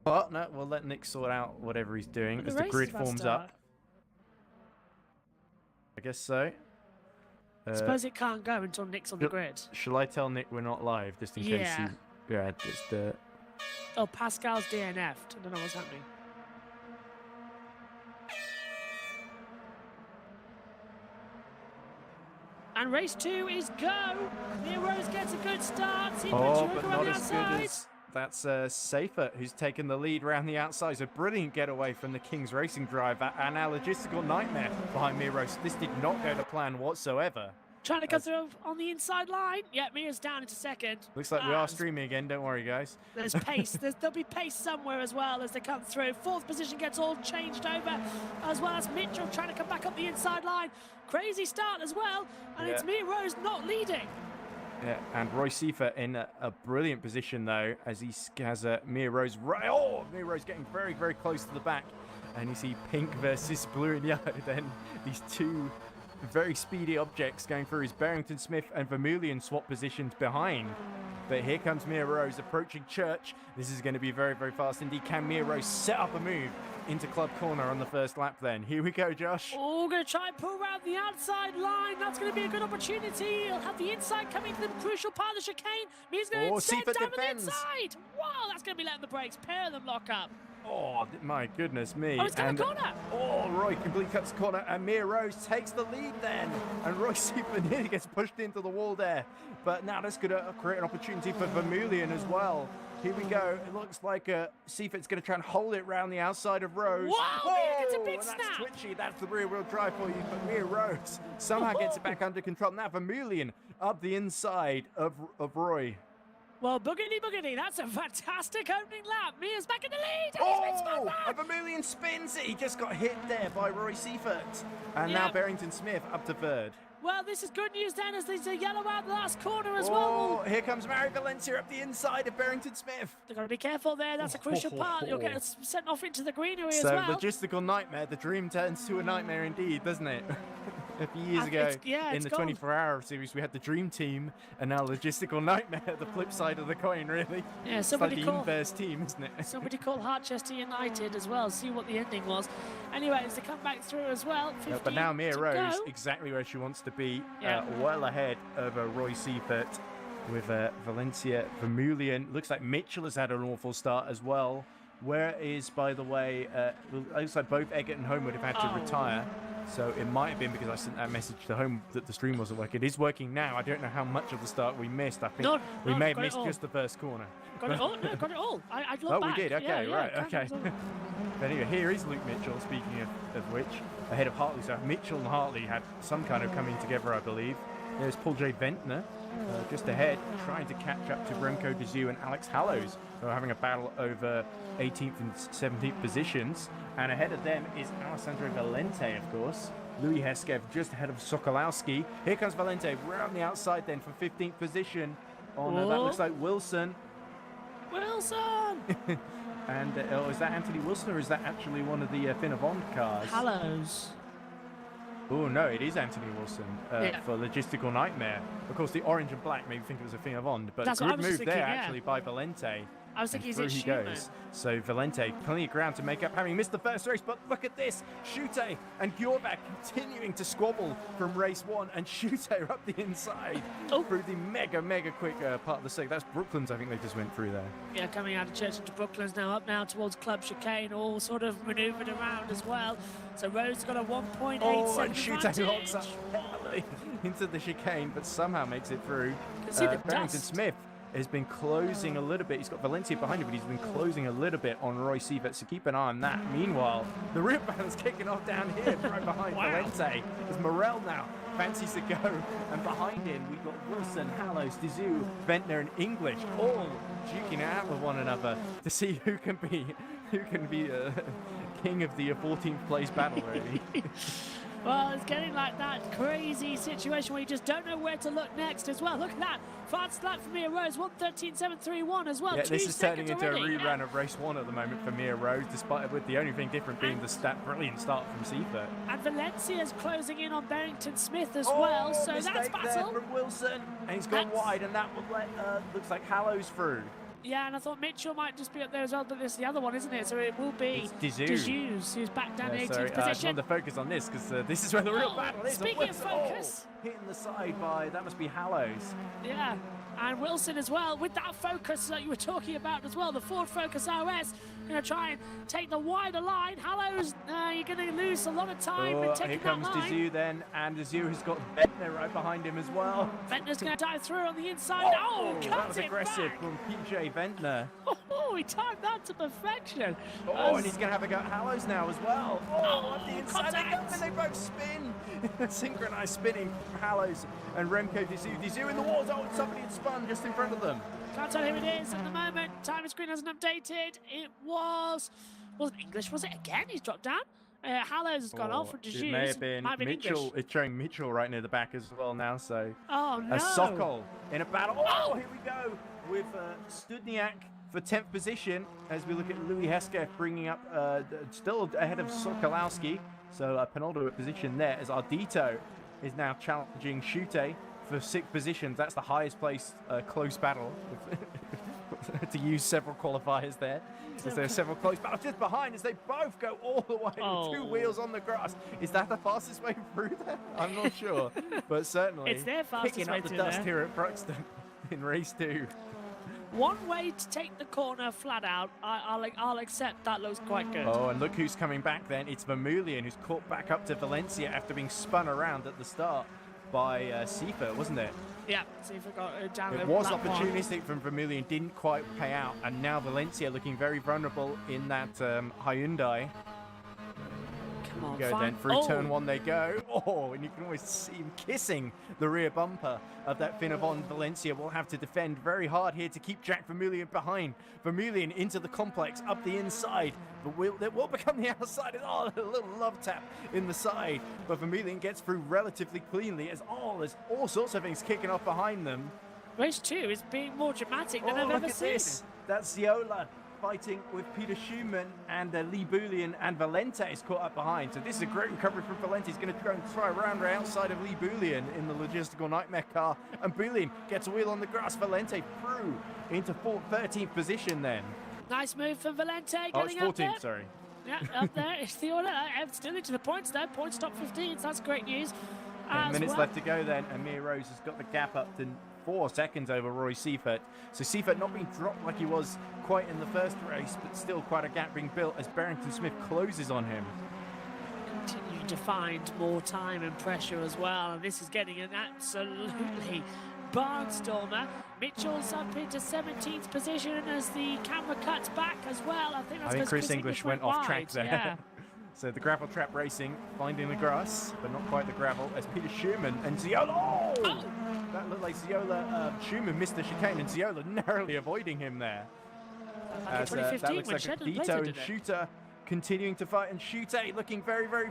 But no, we'll let Nick sort out whatever he's doing as the grid forms up. I guess so. I suppose it can't go until Nick's on the grid. Shall I tell Nick we're not live, just in case he... Yeah, just... Oh, Pascal's DNF'd. I don't know what's happening. And race 2 is go. Nero's gets a good start. But not as good as... That's Safer, who's taken the lead around the outside. So brilliant getaway from the King's Racing driver, and our logistical nightmare behind Miros. This did not go to plan whatsoever. Trying to cut through on the inside line. Yeah, Mia's down into second. Looks like we are streaming again. Don't worry, guys. There's pace. There'll be pace somewhere as well as they come through. Fourth position gets all changed over, as well as Mitchell trying to come back up the inside line. Crazy start as well, and it's Miros not leading. Yeah, and Roy Seifer in a brilliant position, though, as he has Mia Rose. Mia Rose getting very, very close to the back. And you see pink versus blue and yellow. Then these two very speedy objects going through his Barrington Smith and Vermeulen swap positions behind. But here comes Mia Rose approaching Church. This is going to be very, very fast indeed. Can Mia Rose set up a move into Club Corner on the first lap then? Here we go, Josh. Oh, going to try and pull around the outside line. That's going to be a good opportunity. He'll have the inside coming to the crucial part of the chicane. Mia's going to send down the inside. Wow, that's going to be letting the brakes. Pair of them lock up. Oh, my goodness me. Oh, it's got the corner. Oh, Roy completely cuts the corner, and Mia Rose takes the lead then. And Roy Seifer nearly gets pushed into the wall there. But now that's going to create an opportunity for Vermeulen as well. Here we go. It looks like Seifert's going to try and hold it round the outside of Rose. Wow, Mia gets a big snap. That's twitchy. That's the rear-wheel drive for you. But Mia Rose somehow gets it back under control. Now Vermeulen up the inside of Roy. Well, boogity, that's a fantastic opening lap. Mia's back in the lead. And Vermeulen spins it. He just got hit there by Roy Seifert. And now Barrington Smith up to third. Well, this is good news then, as there's a yellow out the last corner as well. Here comes Mary Valencia up the inside of Barrington Smith. They've got to be careful there. That's a crucial part. You'll get sent off into the greenery as well. So, logistical nightmare. The dream turns to a nightmare indeed, doesn't it? A few years ago, in the 24-hour series, we had the Dream Team, and now Logistical Nightmare, the flip side of the coin, really. Yeah, it's like the inverse team, isn't it? Somebody called Harchester United as well, see what the ending was. Anyways, they come back through as well. But now Mia Rose, exactly where she wants to be, well ahead of Roy Seifert with Valencia Vermeulen. Looks like Mitchell has had an awful start as well. Where is, by the way, looks like both Eggert and Homewood have had to retire. So it might have been because I sent that message to home that the stream wasn't working. It is working now. I don't know how much of the start we missed. I think we may have missed just the first corner. Got it all? No, got it all. I looked back. We did? Okay, right, okay. But anyway, here is Luke Mitchell, speaking of which, ahead of Hartley. So Mitchell and Hartley had some kind of coming together, I believe. There's Paul J. Ventnor just ahead, trying to catch up to Remco de Zeeuw and Alex Hallows, who are having a battle over 18th and 17th positions. And ahead of them is Alessandro Valente, of course. Louis Heskev just ahead of Sokolowski. Here comes Valente round the outside then for 15th position. On that looks like Wilson. And is that Anthony Wilson, or is that actually one of the Finavond cars? Hallows. Oh, no, it is Anthony Wilson for Logistical Nightmare. Of course, the orange and black made me think it was a Finavond, but good move there, actually, by Valente. I was thinking through he goes. So Valente, plenty of ground to make up, having missed the first race, but look at this. Schute and Gjorback continuing to squabble from race 1, and Schute are up the inside through the mega quick part of the circuit. That's Brooklands, I think they just went through there. Yeah, coming out of Church into Brooklands now, up now towards Club Chicane, all sort of manoeuvred around as well. So Rose got a 1.8 and Schute locks up heavily into the chicane, but somehow makes it through. Barrington Smith has been closing a little bit. He's got Valencia behind him, but he's been closing a little bit on Roy Seifert, so keep an eye on that. Meanwhile, the rear band's kicking off down here, right behind Valente. There's Morel now, fancies to go, and behind him we've got Wilson, Hallows, de Zeeuw, Ventnor, and English, all duking it out with one another to see who can be king of the 14th place battle, really. Well, it's getting like that crazy situation where you just don't know where to look next as well. Look at that. Fast lap for Mia Rose, 1:13.731 as well. Yeah, this is turning into a rerun of race 1 at the moment for Mia Rose, despite with the only thing different being the brilliant start from Seifert. And Valencia's closing in on Barrington Smith as well, so that's battle. From Wilson, and he's gone wide, and that will let, looks like Hallows through. Yeah, and I thought Mitchell might just be up there as well, but this is the other one, isn't it? So it will be Dizou, who's back down in 18th sorry, I just position. wanted to focus on this because this is where the real battle is. Speaking of focus. Hitting the side by, that must be Hallows. Yeah, and Wilson as well, with that focus that you were talking about as well, the Ford Focus RS, going to try and take the wider line. Hallows, you're going to lose a lot of time in taking here that comes line. Dizou then, and Dizou has got Ventnor right behind him as well. Ventnor's going to dive through on the inside. Oh, that was cuts it aggressive back. from PJ Ventnor. Oh, he timed that to perfection. Oh, and he's going to have a go at Hallows now as well. Oh, at the inside they go, contact. and they both spin. Synchronized spinning from Hallows and Remco Dizou. Dizou in the walls. Oh, somebody had spun just in front of them. Can't tell who it is at the moment. Time screen hasn't updated. It wasn't English, was it again? He's dropped down. Hallows has gone off from Dizou. It may have been Mitchell. English. It's showing Mitchell right near the back as well now. So Oh no! a Sokol in a battle. Oh, here we go with Studniak for 10th position as we look at Louis Hesketh bringing up still ahead of Sokolowski. So a penultimate position there as Ardito is now challenging Shute for 6th position. That's the highest place close battle. To use several qualifiers there. Because there are several close battles just behind as they both go all the way with 2 wheels on the grass. Is that the fastest way through there? I'm not sure. But certainly It's their fastest picking way up the through dust there. here at Thruxton in race 2. One way to take the corner flat out. I'll accept that looks quite good. Oh, and look who's coming back then. It's Vermeulen who's caught back up to Valencia after being spun around at the start by Seifert, wasn't it? Yeah, see if we got down It was opportunistic from Vermeulen, didn't quite pay out, and now Valencia looking very vulnerable in that Hyundai. Come on, Go fine. then through turn 1 they go. Oh, and you can always see him kissing the rear bumper of that Finnevon. Valencia will have to defend very hard here to keep Jack Vermeulen behind. Vermeulen into the complex, up the inside. It will become the outside. Oh, a little love tap in the side. But Vermeulen gets through relatively cleanly as there's all sorts of things kicking off behind them. Race 2 is being more dramatic than Oh, I've look ever at seen. this. That's Ziola fighting with Peter Schumann, and Lee Boulian and Valente is caught up behind. So this is a great recovery from Valente. He's going to go and try around right outside of Lee Boulian in the logistical nightmare car. And Boulian gets a wheel on the grass. Valente through into 13th position then. Nice move from Valente. Oh, it's Getting up there. 14th, sorry. Yeah, up there. It's the order. Still into the points though. Points top 15. So that's great news. 10 minutes left to go then. Amir Rose has got the gap up to 4 seconds over Roy Seifert. So Seifert not being dropped like he was quite in the first race, but still quite a gap being built as Barrington Smith closes on him. Continuing to find more time and pressure as well. And this is getting an absolutely barnstormer. Mitchell's up into 17th position as the camera cuts back as well. I think that's because Chris English went off track there. Yeah. So the gravel trap racing, finding the grass, but not quite the gravel, as Peter Schumann and Ziola. Oh! That looked like Ziola. Schumann missed the chicane, and Ziola narrowly avoiding him there. Back in As, 2015 that looks when like Shetland Dito Plater and did it. Shooter continuing to fight, and Shooter looking very, very...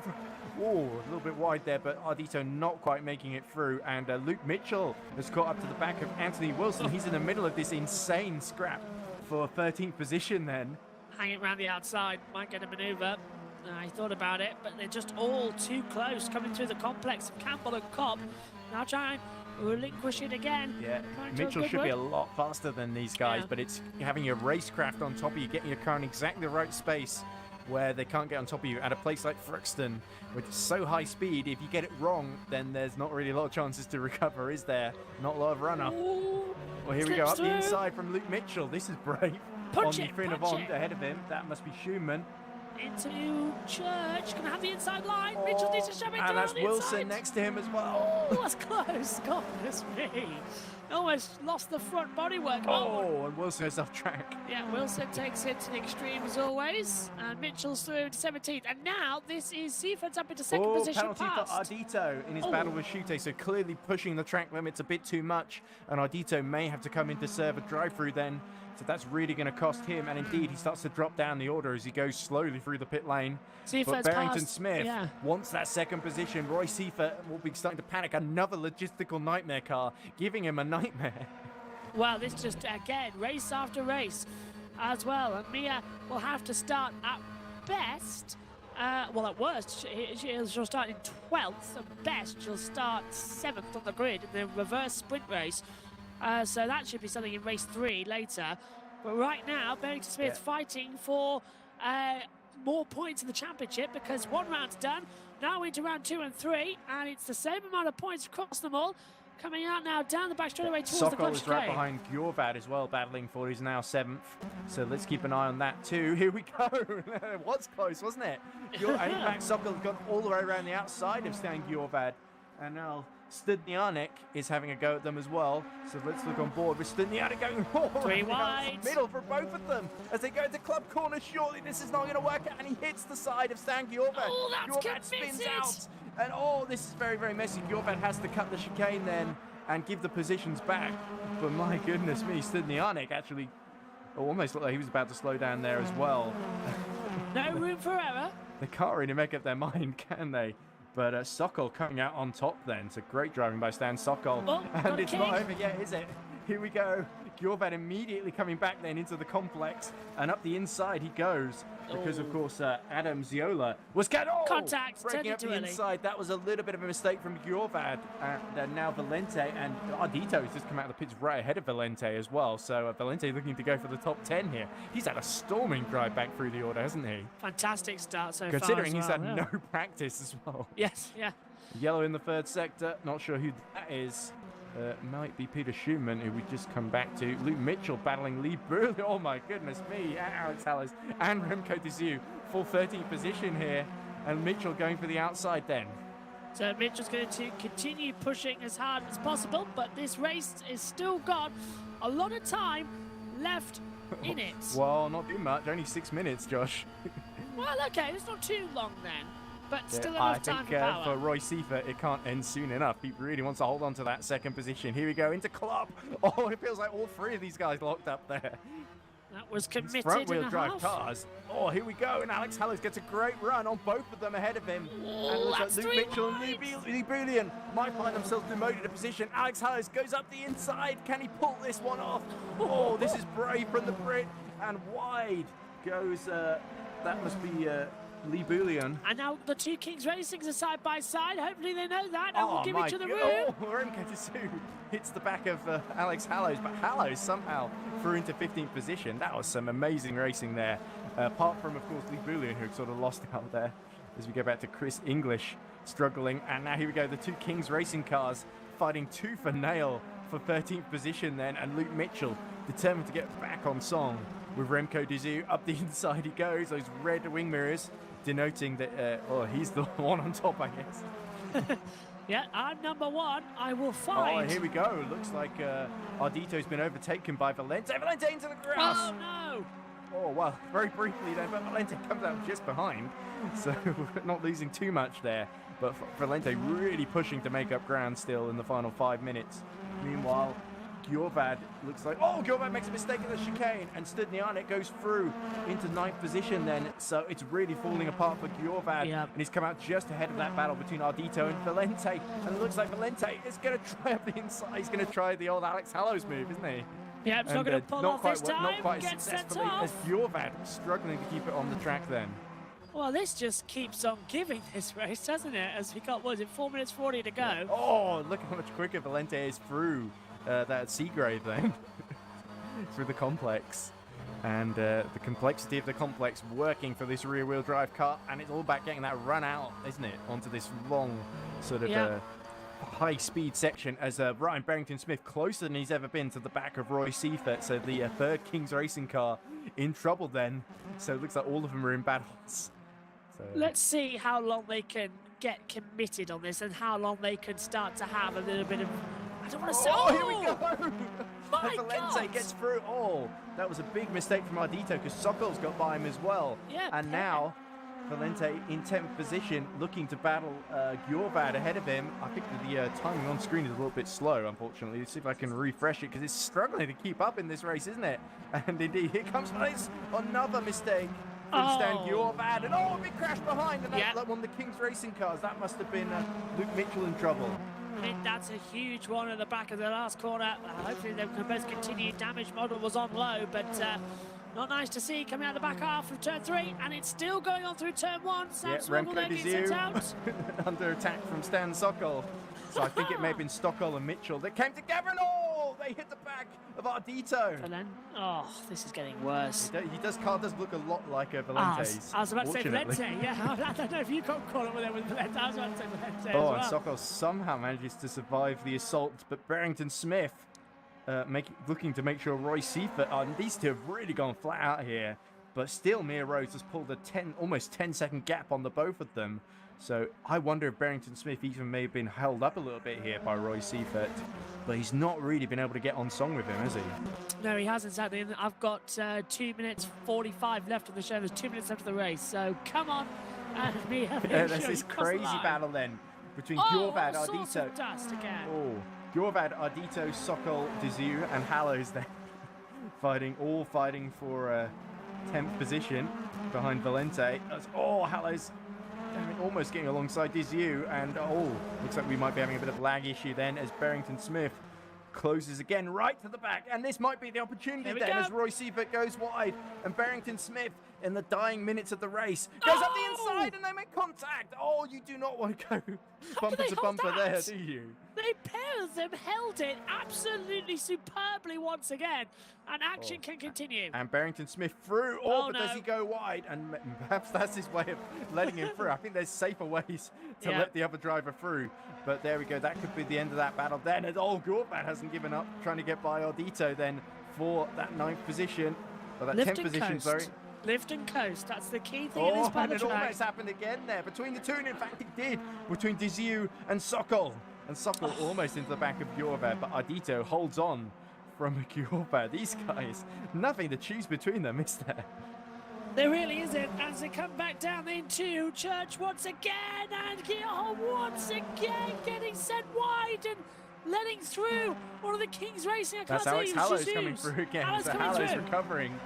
Oh, a little bit wide there, but Ardito not quite making it through, and Luke Mitchell has caught up to the back of Anthony Wilson. He's in the middle of this insane scrap for 13th position then. Hanging around the outside, might get a manoeuvre. I thought about it, but they're just all too close coming through the complex of Campbell and Cobb. Now try and relinquish it again. Yeah, Trying to Mitchell have a should good be a run. lot faster than these guys, Yeah. but it's having your racecraft on top of you, getting your car in exactly the right space where they can't get on top of you. At a place like Thruxton, with so high speed, if you get it wrong, then there's not really a lot of chances to recover, is there? Not a lot of runoff. Ooh, Well, here we go, slips up the through. inside from Luke Mitchell. This is brave. Punch on it, the punch Finnevon it. ahead of him. That must be Schumann. Into Church, gonna have the inside line. Mitchell needs to shove it And through that's on the Wilson inside. next to him as well. Oh, that's close. Goodness me. Almost lost the front bodywork. Oh, and Wilson is off track. Yeah, Wilson takes it to the extreme as always. And Mitchell's through to 17th. And now this is Seifert's up into second position penalty past. for Ardito in his battle with Shute, so clearly pushing the track limits a bit too much, and Ardito may have to come in to serve a drive-through then, so that's really going to cost him, and indeed he starts to drop down the order as he goes slowly through the pit lane. Seifert's But Barrington passed, Smith yeah. wants that second position. Roy Seifert will be starting to panic. Another logistical nightmare car, giving him a nightmare. Well, this just, again, race after race as well. And Mia will have to start at best, well, at worst, she'll start in 12th. At best, she'll start 7th on the grid in the reverse sprint race. So that should be something in race 3 later. But right now, Barrington Smith's fighting for more points in the championship because one round's done. Now into round 2 and 3, and it's the same amount of points across them all. Coming out now down the back straightaway towards the clutch Sokol is right behind Gjorvad as well, battling for he's now 7th. So let's keep an eye on that too. Here we go. It was close, wasn't it? And in fact, Sokol has gone all the way around the outside of Stan Gjorvad. And now Studnianek is having a go at them as well. So let's look on board with Studnianek going three wide. Middle for both of them as they go into club corner. Surely this is not going to work out. And he hits the side of Stan Gjorvad. Oh, that's Gjorvad spins out. And this is very, very messy. Gjorvad has to cut the chicane then and give the positions back. But my goodness me, Studnianek actually almost looked like he was about to slow down there as well. No room for error. They can't really make up their mind, can they? But Sokol coming out on top then. So great driving by Stan Sokol. Oh, and it's not over yet, is it? Here we go. Gjorvad immediately coming back then into the complex. And up the inside he goes. Because, of course, Adam Ziola was contact, breaking up the inside. That was a little bit of a mistake from Gjorvad. And now Valente and Ardito has just come out of the pits right ahead of Valente as well. So Valente looking to go for the top 10 here. He's had a storming drive back through the order, hasn't he? Fantastic start so Considering far. Considering he's had no practice as well. Yes, yeah. Yellow in the 3rd sector. Not sure who that is. Might be Peter Schumann, who we just come back to. Luke Mitchell battling Lee Burley. Oh my goodness me. Alex Hallows and Remco Dizu. Full 13th position here. And Mitchell going for the outside then. So Mitchell's going to continue pushing as hard as possible, but this race is still got a lot of time left in it. Well, not too much. Only 6 minutes, Josh. Well, okay. It's not too long then. But still enough time for power. For Roy Seifert, it can't end soon enough. He really wants to hold on to that 2nd position. Here we go into Klopp. Oh, it feels like all 3 of these guys locked up there. That was committed front-wheel drive cars. Oh, here we go. And Alex Hallows gets a great run on both of them ahead of him. Oh, and Luke Mitchell and Lee Bullion might find themselves demoted a position. Alex Hallows goes up the inside. Can he pull this one off? Oh, this is brave from the Brit. And wide goes, that must be... Lee Bullion. And now the 2 Kings Racings are side by side. Hopefully they know that and will give each other room. Oh, Remco Dizu hits the back of Alex Hallows, but Hallows somehow through into 15th position. That was some amazing racing there. Apart from, of course, Lee Bullion, who sort of lost out there. As we go back to Chris English struggling. And now here we go, the 2 Kings Racing cars fighting tooth and nail for 13th position then. And Luke Mitchell determined to get back on song with Remco Dizu. Up the inside he goes, those red wing mirrors denoting that, he's the one on top, I guess. Yeah, I'm number 1. I will find. Oh, here we go. Looks like Ardito's been overtaken by Valente. Valente into the grass. Oh, no. Oh, well, very briefly then, but Valente comes out just behind. So not losing too much there. But Valente really pushing to make up ground still in the final 5 minutes. Meanwhile, Gjorvad looks like... Oh, Gjorvad makes a mistake in the chicane, and Studnianek goes through into 9th position then. So it's really falling apart for Gjorvad. Yep. And he's come out just ahead of that battle between Ardito and Valente. And it looks like Valente is going to try up the inside. He's going to try the old Alex Hallows move, isn't he? Yeah, it's not going to pull off this time. Not quite Gets successfully, sent off. as Gjorvad struggling to keep it on the track then. Well, this just keeps on giving this race, doesn't it? As we got, what is it, 4 minutes 40 to go. Oh, look how much quicker Valente is through that Seagrave then. Through the complex. And the complexity of the complex working for this rear-wheel drive car. And it's all about getting that run out, isn't it? Onto this long sort of high-speed section as Ryan Barrington-Smith closer than he's ever been to the back of Roy Seifert. So the 3rd Kings Racing car in trouble then. So it looks like all of them are in battles. So, let's see how long they can get committed on this and how long they can start to have a little bit of... I don't want to say... Oh, here we go! My Valente God. gets through. Oh, that was a big mistake from Ardito because Sokol's got by him as well. Yeah, and now Valente in 10th position, looking to battle Gjorvad ahead of him. I think the timing on screen is a little bit slow, unfortunately. Let's see if I can refresh it because it's struggling to keep up in this race, isn't it? And indeed, here comes another mistake from Stan Gjorvad. And a big crash behind. And that one of the Kings Racing cars. That must have been Luke Mitchell in trouble. I think that's a huge one at the back of the last corner. Hopefully they can both continue. Damage model was on low, but not nice to see coming out the back half of turn 3, and it's still going on through turn 1. Sam Swiggle there gets it out. Under attack from Stan Sokol. So I think it may have been Stockwell and Mitchell that came together, and they hit the back of Ardito. And then, oh, this is getting worse. Car does look a lot like a Valente's. I was about to say fortunately. Valente. Yeah, I don't know if you got caught up with it with Valente. I was about to say Valente as Oh, well. and Sokol somehow manages to survive the assault, but Barrington Smith looking to make sure Roy Seifert, these two have really gone flat out here, but still Mia Rose has pulled a almost 10-second gap on the both of them. So I wonder if Barrington Smith even may have been held up a little bit here by Roy Seifert, but he's not really been able to get on song with him, has he? No, he hasn't, sadly. And I've got 2 minutes 45 left of the show. There's 2 minutes left of the race, so come on. And there's this crazy battle then between Gjorvad, all sorts Ardito. of dust again. Oh, Gjorvad, Ardito, Sokol, Dizu, and Hallows then fighting for 10th position behind Valente. Hallows almost getting alongside Dizu, and looks like we might be having a bit of lag issue then as Barrington Smith closes again right to the back, and this might be the opportunity then as Roy Seifert goes wide, and Barrington Smith in the dying minutes of the race goes up the inside, and they make contact. Oh, you do not want to go bumper to bumper there, do you? They pair of them held it absolutely superbly once again, and action can continue. And Barrington Smith through. Does he go wide? And perhaps that's his way of letting him through. I think there's safer ways to let the other driver through. But there we go. That could be the end of that battle then. And Gjorvad hasn't given up, trying to get by Ardito then for that 9th position. Or that 10th position, sorry. Lift and coast. That's the key thing in this battle. And it almost happened again there between the two, and in fact it did between Dizu and Sokol. And Sokol almost into the back of Gjorvad, but Ardito holds on from Gjorvad. These guys, nothing to choose between them, is there? There really isn't, as they come back down into Church once again, and once again getting sent wide and letting through one of the Kings Racing. That's Alex Hallows coming through again. Hallows recovering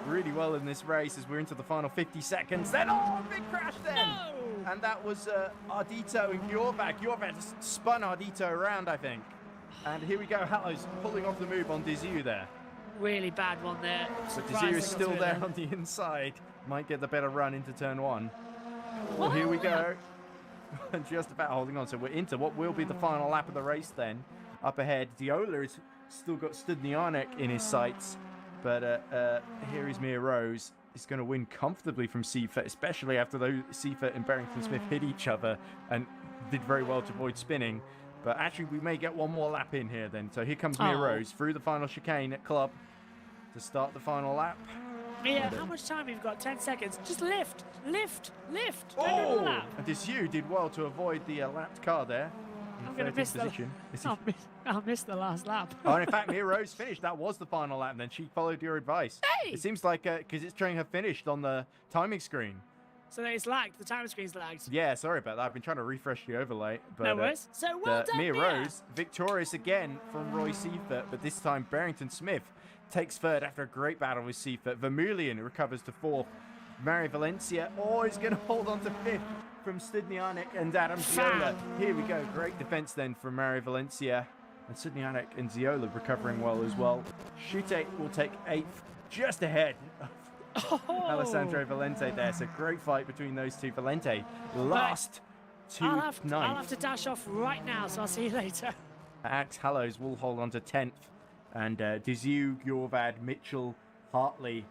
really well in this race as we're into the final 50 seconds. Then, big crash then! No! And that was Ardito and Gjorvad. Gjorvad spun Ardito around, I think. And here we go, Hallows pulling off the move on Dizu there. Really bad one there. But Dizu is still there on the inside. Might get the better run into turn 1. Well, here we go. Just about holding on. So we're into what will be the final lap of the race then. Up ahead, Diola has still got Studnianek in his sights. But here is Mia Rose. Is going to win comfortably from Seifert, especially after those Seifert and Barrington Smith hit each other and did very well to avoid spinning. But actually, we may get one more lap in here then. So here comes Mia Rose through the final chicane at Club to start the final lap. Mia, how much time have you got? 10 seconds. Just lift. Don't lap. And Dizu did well to avoid the lapped car there. I'm going to miss I'll miss the last lap. In fact, Mia Rose finished. That was the final lap, and then she followed your advice. Hey! It seems like, because it's showing her finished on the timing screen. So it's lagged. The time screen's lagged. Yeah, sorry about that. I've been trying to refresh the overlay. But, no worries. So well done, Mia Rose, victorious again from Roy Seifert, but this time Barrington Smith takes third after a great battle with Seifert. Vermeulen recovers to 4th. Mario Valencia, he's going to hold on to 5th from Studnianek and Adam Ziola. Here we go. Great defense then from Mario Valencia. And Studnianek and Ziola recovering well as well. Schute will take 8th, just ahead of Alessandro Valente there. So great fight between those two. Valente last to 9th. I'll have to dash off right now, so I'll see you later. Alex Hallows will hold on to 10th. And Dizu, Gjorvad, Mitchell, Hartley,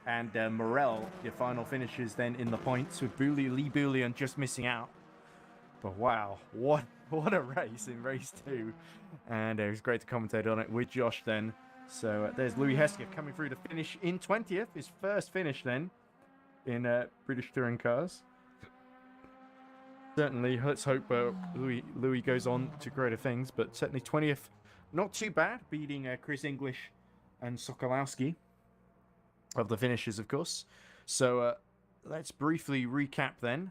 and Morel, your final finishes then in the points, with Lee Bouillon just missing out. But wow, what a race in race 2. And it was great to commentate on it with Josh then. So there's Louis Hesker coming through to finish in 20th, his first finish then in British Touring Cars. Certainly, let's hope Louis goes on to greater things, but certainly 20th, not too bad, beating Chris English and Sokolowski of the finishes, of course. So let's briefly recap then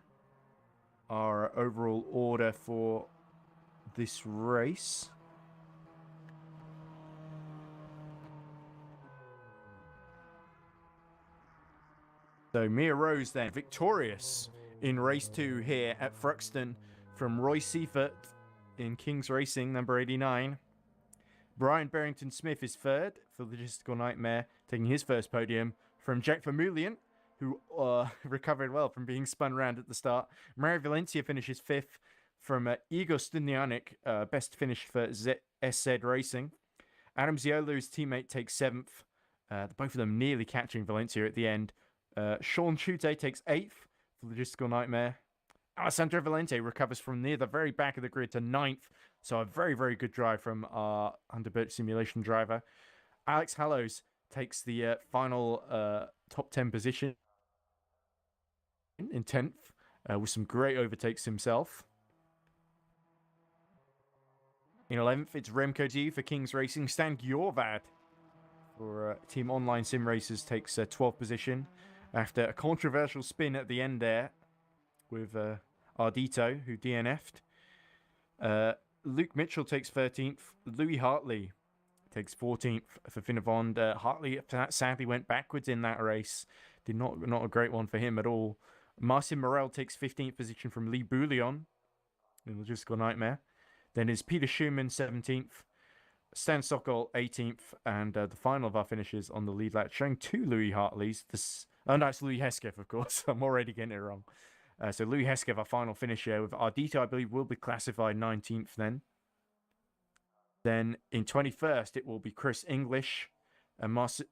our overall order for this race. So Mia Rose then victorious in race 2 here at Thruxton from Roy Seifert in Kings Racing number 89. Brian Barrington Smith is 3rd for Logistical Nightmare, taking his first podium from Jack Vermeulen, who recovered well from being spun around at the start. Mario Valencia finishes 5th from Igor Studnianek, best finish for SZ Racing. Adam Ziola's teammate takes 7th. Both of them nearly catching Valencia at the end. Sean Chute takes 8th for Logistical Nightmare. Alessandro Valente recovers from near the very back of the grid to 9th. So a very, very good drive from our Underbirch Simulation driver. Alex Hallows takes the final top 10 position in 10th with some great overtakes himself. In 11th, it's Remco G for Kings Racing. Stan Gjorvad for Team Online Sim Racers takes 12th position after a controversial spin at the end there with Ardito, who DNF'd. Luke Mitchell takes 13th. Louis Hartley takes 14th for Finnevond. Hartley sadly went backwards in that race. Not a great one for him at all. Marcin Morel takes 15th position from Lee Bouillon in Logistical Nightmare. Then is Peter Schumann 17th. Stan Sokol 18th. And the final of our finishes on the lead lap, showing 2 Louis Hartleys. Oh, no, it's Louis Hesketh, of course. I'm already getting it wrong. So Louis Hesketh, our final finisher, with Ardito, I believe, will be classified 19th then. Then in 21st, it will be Chris English and Marcin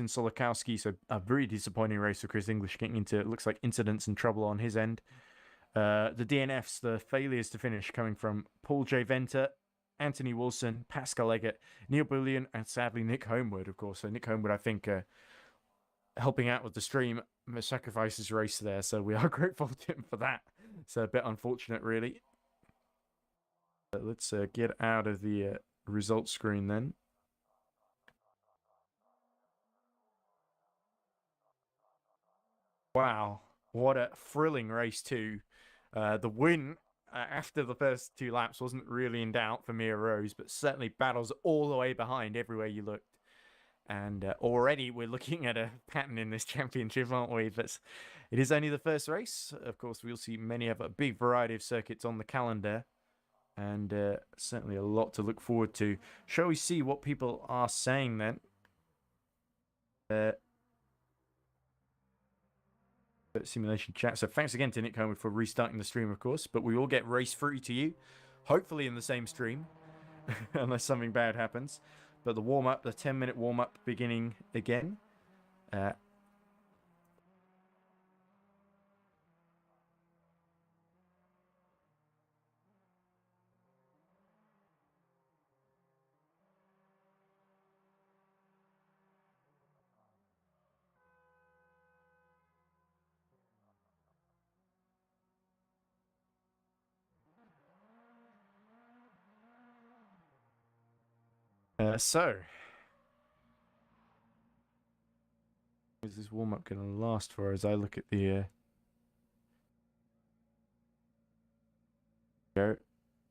Solokowski. So a very disappointing race for Chris English, getting into, it looks like, incidents and trouble on his end. The DNFs, the failures to finish, coming from Paul J. Venter, Anthony Wilson, Pascal Eggert, Neil Bullion, and sadly Nick Homewood, of course. So Nick Homewood, I think, helping out with the stream, sacrifices race there. So we are grateful to him for that. It's a bit unfortunate, really. But let's get out of the results screen then. Wow, what a thrilling race too. The win after the first 2 laps wasn't really in doubt for Mia Rose, but certainly battles all the way behind everywhere you looked. And already we're looking at a pattern in this championship, aren't we? But it is only the first race. Of course, we'll see many of a big variety of circuits on the calendar. And certainly a lot to look forward to. Shall we see what people are saying then? Simulation chat. So thanks again to Nick Homewood for restarting the stream, of course. But we will get race 3 to you, hopefully in the same stream, unless something bad happens. But the warm-up, the 10-minute warm-up beginning again. So, is this warm-up going to last for as I look at the go?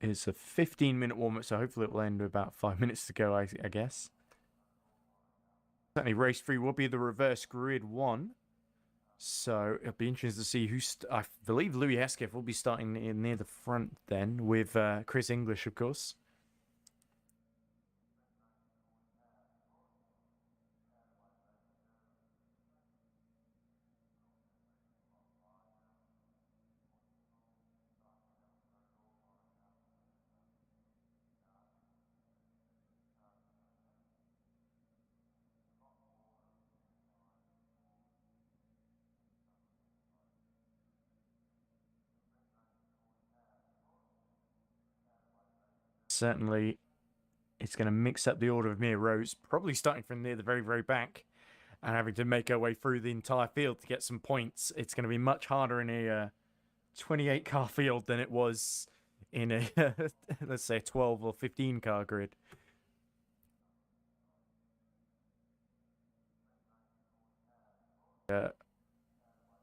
It's a 15-minute warm-up, so hopefully it will end with about 5 minutes to go, I guess. Certainly race 3 will be the reverse grid 1. So it'll be interesting to see who... I believe Louis Hesketh will be starting near the front then, with Chris English, of course. Certainly, it's going to mix up the order of Mia Rose, probably starting from near the very, very back and having to make her way through the entire field to get some points. It's going to be much harder in a 28-car field than it was in a, let's say, 12 or 15-car grid.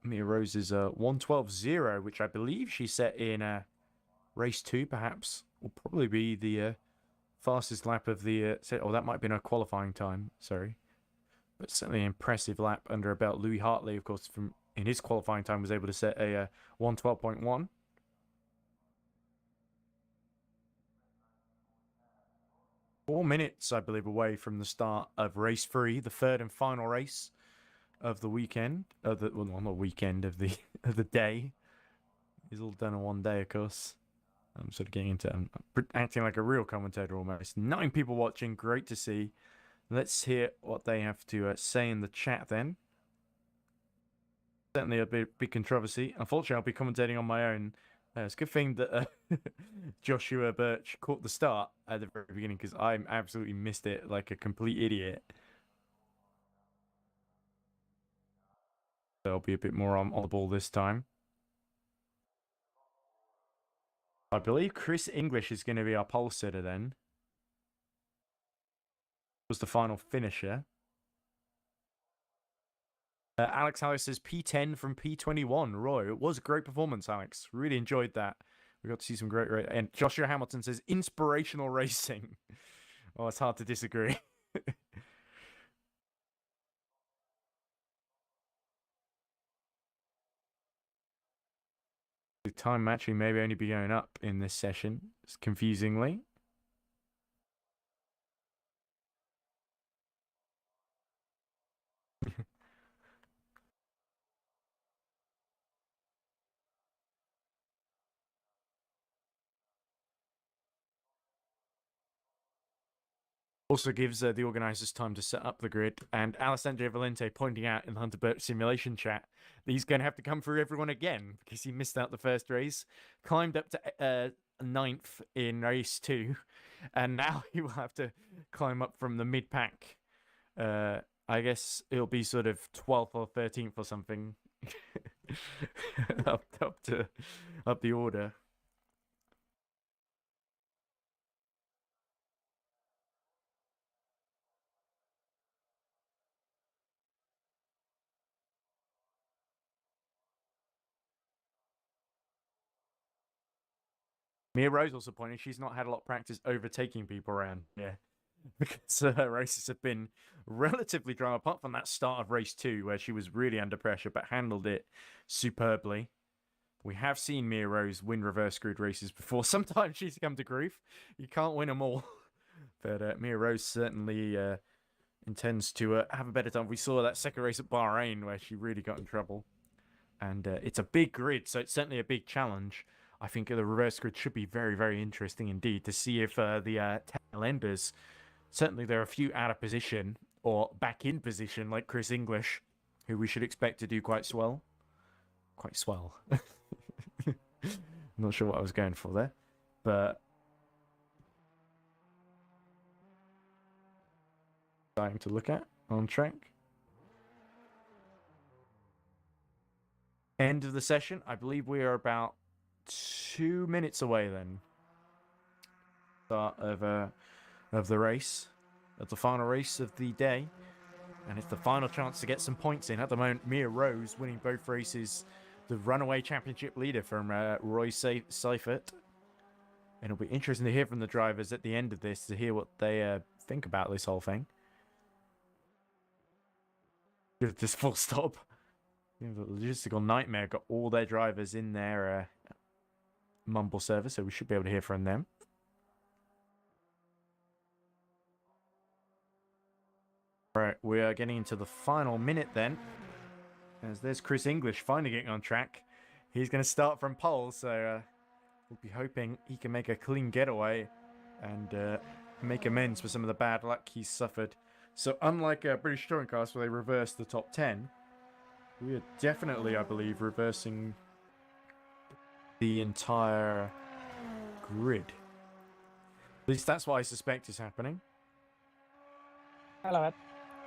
Mia Rose is 1:12.0, which I believe she set in race 2, perhaps. Will probably be the fastest lap of the... oh, that might have been a qualifying time, sorry. But certainly an impressive lap under her belt. Louis Hartley, of course, in his qualifying time, was able to set a 1:12.1. Four minutes, I believe, away from the start of race 3, the third and final race of the weekend. Well, not weekend, of the day. It's all done in one day, of course. I'm sort of getting into acting like a real commentator almost. 9 people watching, great to see. Let's hear what they have to say in the chat then. Certainly a big controversy. Unfortunately, I'll be commentating on my own. It's a good thing that Joshua Birch caught the start at the very beginning, because I absolutely missed it like a complete idiot. So I'll be a bit more on the ball this time. I believe Chris English is going to be our pole sitter then. Was the final finisher. Alex Harris says P10 from P21. Roy, it was a great performance, Alex. Really enjoyed that. We got to see some great race. And Joshua Hamilton says inspirational racing. Oh, it's hard to disagree. The time matching maybe only be going up in this session, confusingly. Also gives the organisers time to set up the grid, and Alessandro Valente pointing out in the Hunter Birch simulation chat that he's going to have to come through everyone again because he missed out the first race, climbed up to 9th in race 2, and now he will have to climb up from the mid-pack. I guess it'll be sort of 12th or 13th or something up the order. Mia Rose also pointing she's not had a lot of practice overtaking people around. Yeah. Because her races have been relatively dry, apart from that start of race 2 where she was really under pressure but handled it superbly. We have seen Mia Rose win reverse grid races before. Sometimes she's come to grief. You can't win them all. But Mia Rose certainly intends to have a better time. We saw that second race at Bahrain where she really got in trouble. And it's a big grid, so it's certainly a big challenge. I think the reverse grid should be very, very interesting indeed to see if the tail enders, certainly there are a few out of position or back in position like Chris English, who we should expect to do quite swell. Quite swell. Not sure what I was going for there, but time to look at on track. End of the session. I believe we are about 2 minutes away then. Start of the race, of the final race of the day, and it's the final chance to get some points in. At the moment, Mia Rose winning both races, the runaway championship leader from Roy Seifert. And it'll be interesting to hear from the drivers at the end of this to hear what they think about this whole thing. Just full stop. You know, the logistical nightmare got all their drivers in their mumble server, so we should be able to hear from them. Right, we are getting into the final minute then, as there's Chris English finally getting on track. He's going to start from pole, so we'll be hoping he can make a clean getaway and make amends for some of the bad luck he's suffered. So unlike British Touring Cars, where they reversed the top 10, we are definitely, I believe, reversing the entire grid. At least that's what I suspect is happening. Hello, Ed.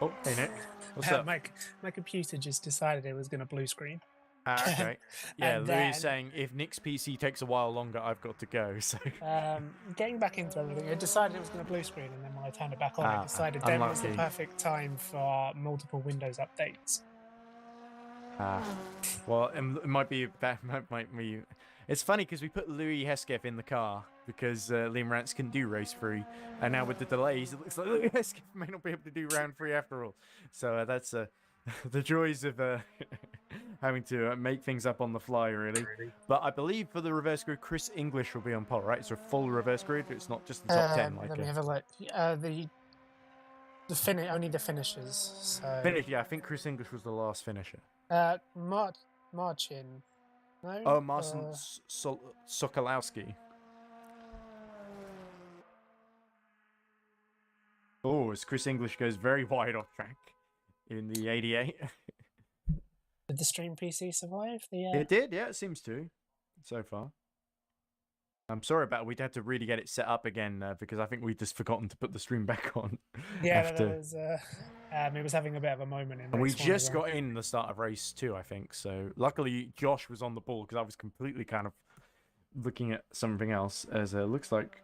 Oh, hey Nick. What's up? My computer just decided it was going to blue screen. Okay. Yeah, And Louis saying if Nick's PC takes a while longer, I've got to go. So getting back into everything, it decided it was going to blue screen, and then when I turned it back on, it decided then was the unlucky. perfect time for multiple Windows updates. Well, it might be that might be. It's funny because we put Louis Hesketh in the car because Liam Rance can do race 3, and now with the delays, it looks like Louis Hesketh may not be able to do round 3 after all. So that's the joys of having to make things up on the fly, really. But I believe for the reverse grid, Chris English will be on pole, right? It's a full reverse grid. It's not just the top 10. Like let me have a look. Only the finishers. So finish. Yeah, I think Chris English was the last finisher. Marcin. No? Oh, Marcin Sokolowski. Oh, as Chris English goes very wide off track in the 88. Did the stream PC survive? It did, yeah, it seems to, so far. I'm sorry about it. We'd had to really get it set up again because I think we'd just forgotten to put the stream back on. Yeah, after... that was, it was having a bit of a moment in And we race one just as well. got in the start of race 2, I think. So luckily Josh was on the ball because I was completely kind of looking at something else. As it looks like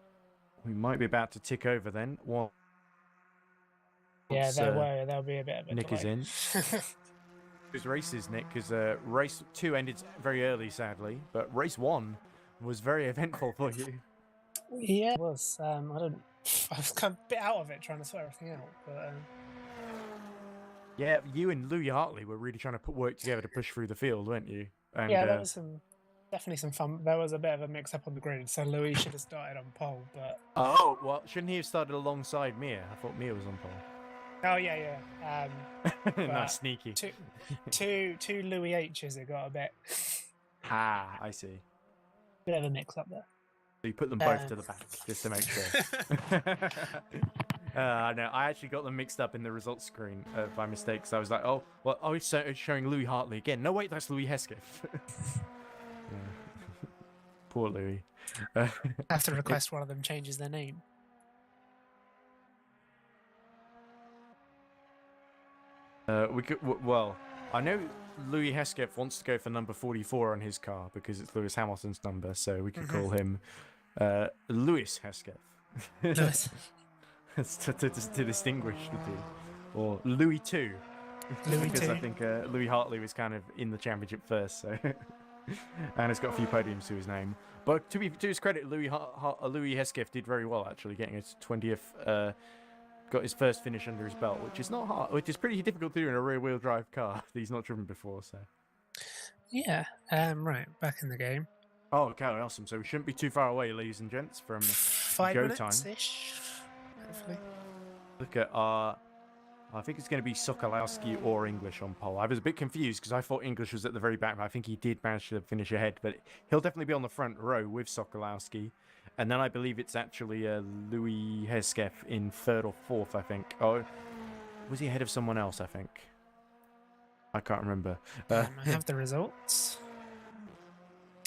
we might be about to tick over then. Well, yeah, there'll be a bit of a Nick delay. is in. Those races, Nick, because race 2 ended very early, sadly, but race 1 was very eventful for you. Yeah, it was. I was kind of a bit out of it trying to sort everything out, but. Yeah, you and Louis Hartley were really trying to put work together to push through the field, weren't you? And, yeah, there was definitely some fun. There was a bit of a mix-up on the grid, so Louis should have started on pole, but. Oh, well, shouldn't he have started alongside Mia? I thought Mia was on pole. Oh yeah. Nice, sneaky. Two Louis H's. It got a bit. Ah, I see. Bit of a mix-up there. So you put them both to the back just to make sure. No, I actually got them mixed up in the results screen by mistake. So I was like, oh, well, it's showing Louis Hartley again. No, wait, that's Louis Hesketh. Poor Louis. I have to request one of them changes their name. We could, well, I know Louis Hesketh wants to go for number 44 on his car because it's Lewis Hamilton's number, so we could call him Louis Hesketh. Lewis. to distinguish the two. Or Louis 2. Louis because 2. I think Louis Hartley was kind of in the championship first, so and it's got a few podiums to his name. But to his credit, Louis Hesketh did very well actually, getting his 20th. Got his first finish under his belt, which is not hard, which is pretty difficult to do in a rear-wheel drive car that he's not driven before. So, yeah, right, back in the game. Oh, okay, awesome. So we shouldn't be too far away, ladies and gents, from 5 go minutes time. ish. Hopefully. Look at our. I think it's going to be Sokolowski or English on pole. I was a bit confused because I thought English was at the very back, but I think he did manage to finish ahead. But he'll definitely be on the front row with Sokolowski. And then I believe it's actually Louis Hesketh in 3rd or 4th, I think. Oh, was he ahead of someone else, I think? I can't remember. I have the results.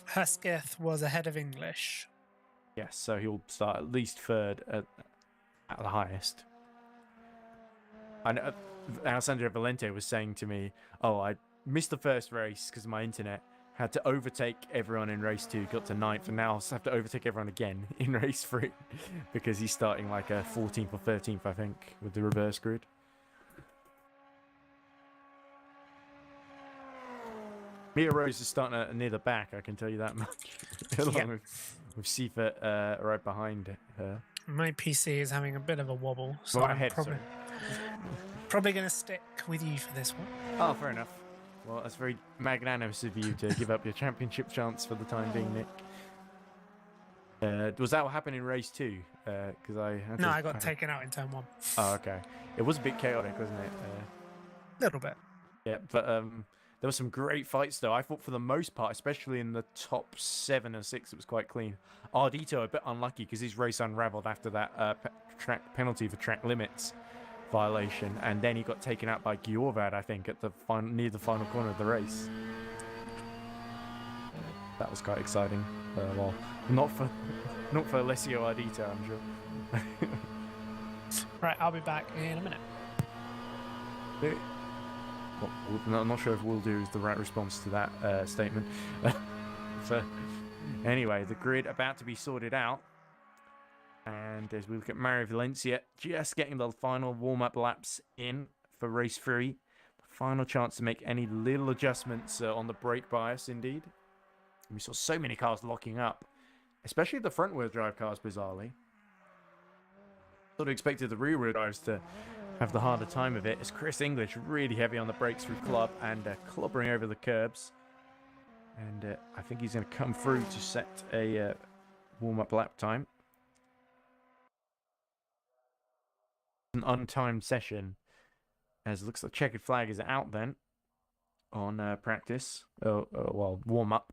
Hesketh was ahead of English. Yes, so he'll start at least 3rd at the highest. And Alessandro Valente was saying to me, oh, I missed the first race because of my internet. Had to overtake everyone in race 2, got to 9th, and now I have to overtake everyone again in race 3 because he's starting like a 14th or 13th, I think, with the reverse grid. Mia Rose is starting near the back, I can tell you that much. Along with Seifert right behind her. My PC is having a bit of a wobble, so Right I'm ahead, probably going to stick with you for this one. Oh, fair enough. Well, that's very magnanimous of you to give up your championship chance for the time being, Nick. Was that what happened in race 2? Because I got taken out in turn 1. Oh, okay. It was a bit chaotic, wasn't it? A little bit. Yeah, but there were some great fights, though. I thought for the most part, especially in the top 7 or 6, it was quite clean. Ardito a bit unlucky because his race unravelled after that track penalty for track limits violation, and then he got taken out by Giorvad, I think, at the near the final corner of the race. That was quite exciting. Well, not for Alessio Ardito, I'm sure. Right, I'll be back in a minute. Well, I'm not sure if "will do" is the right response to that statement. So, anyway, the grid about to be sorted out. And as we look at Mario Valencia, just getting the final warm-up laps in for race 3. Final chance to make any little adjustments on the brake bias, indeed. And we saw so many cars locking up, especially the front-wheel drive cars, bizarrely. Sort of expected the rear-wheel drives to have the harder time of it, as Chris English really heavy on the brakes through club and clobbering over the curbs. And I think he's going to come through to set a warm-up lap time. An untimed session, as it looks like checkered flag is out then on practice. Well, warm up.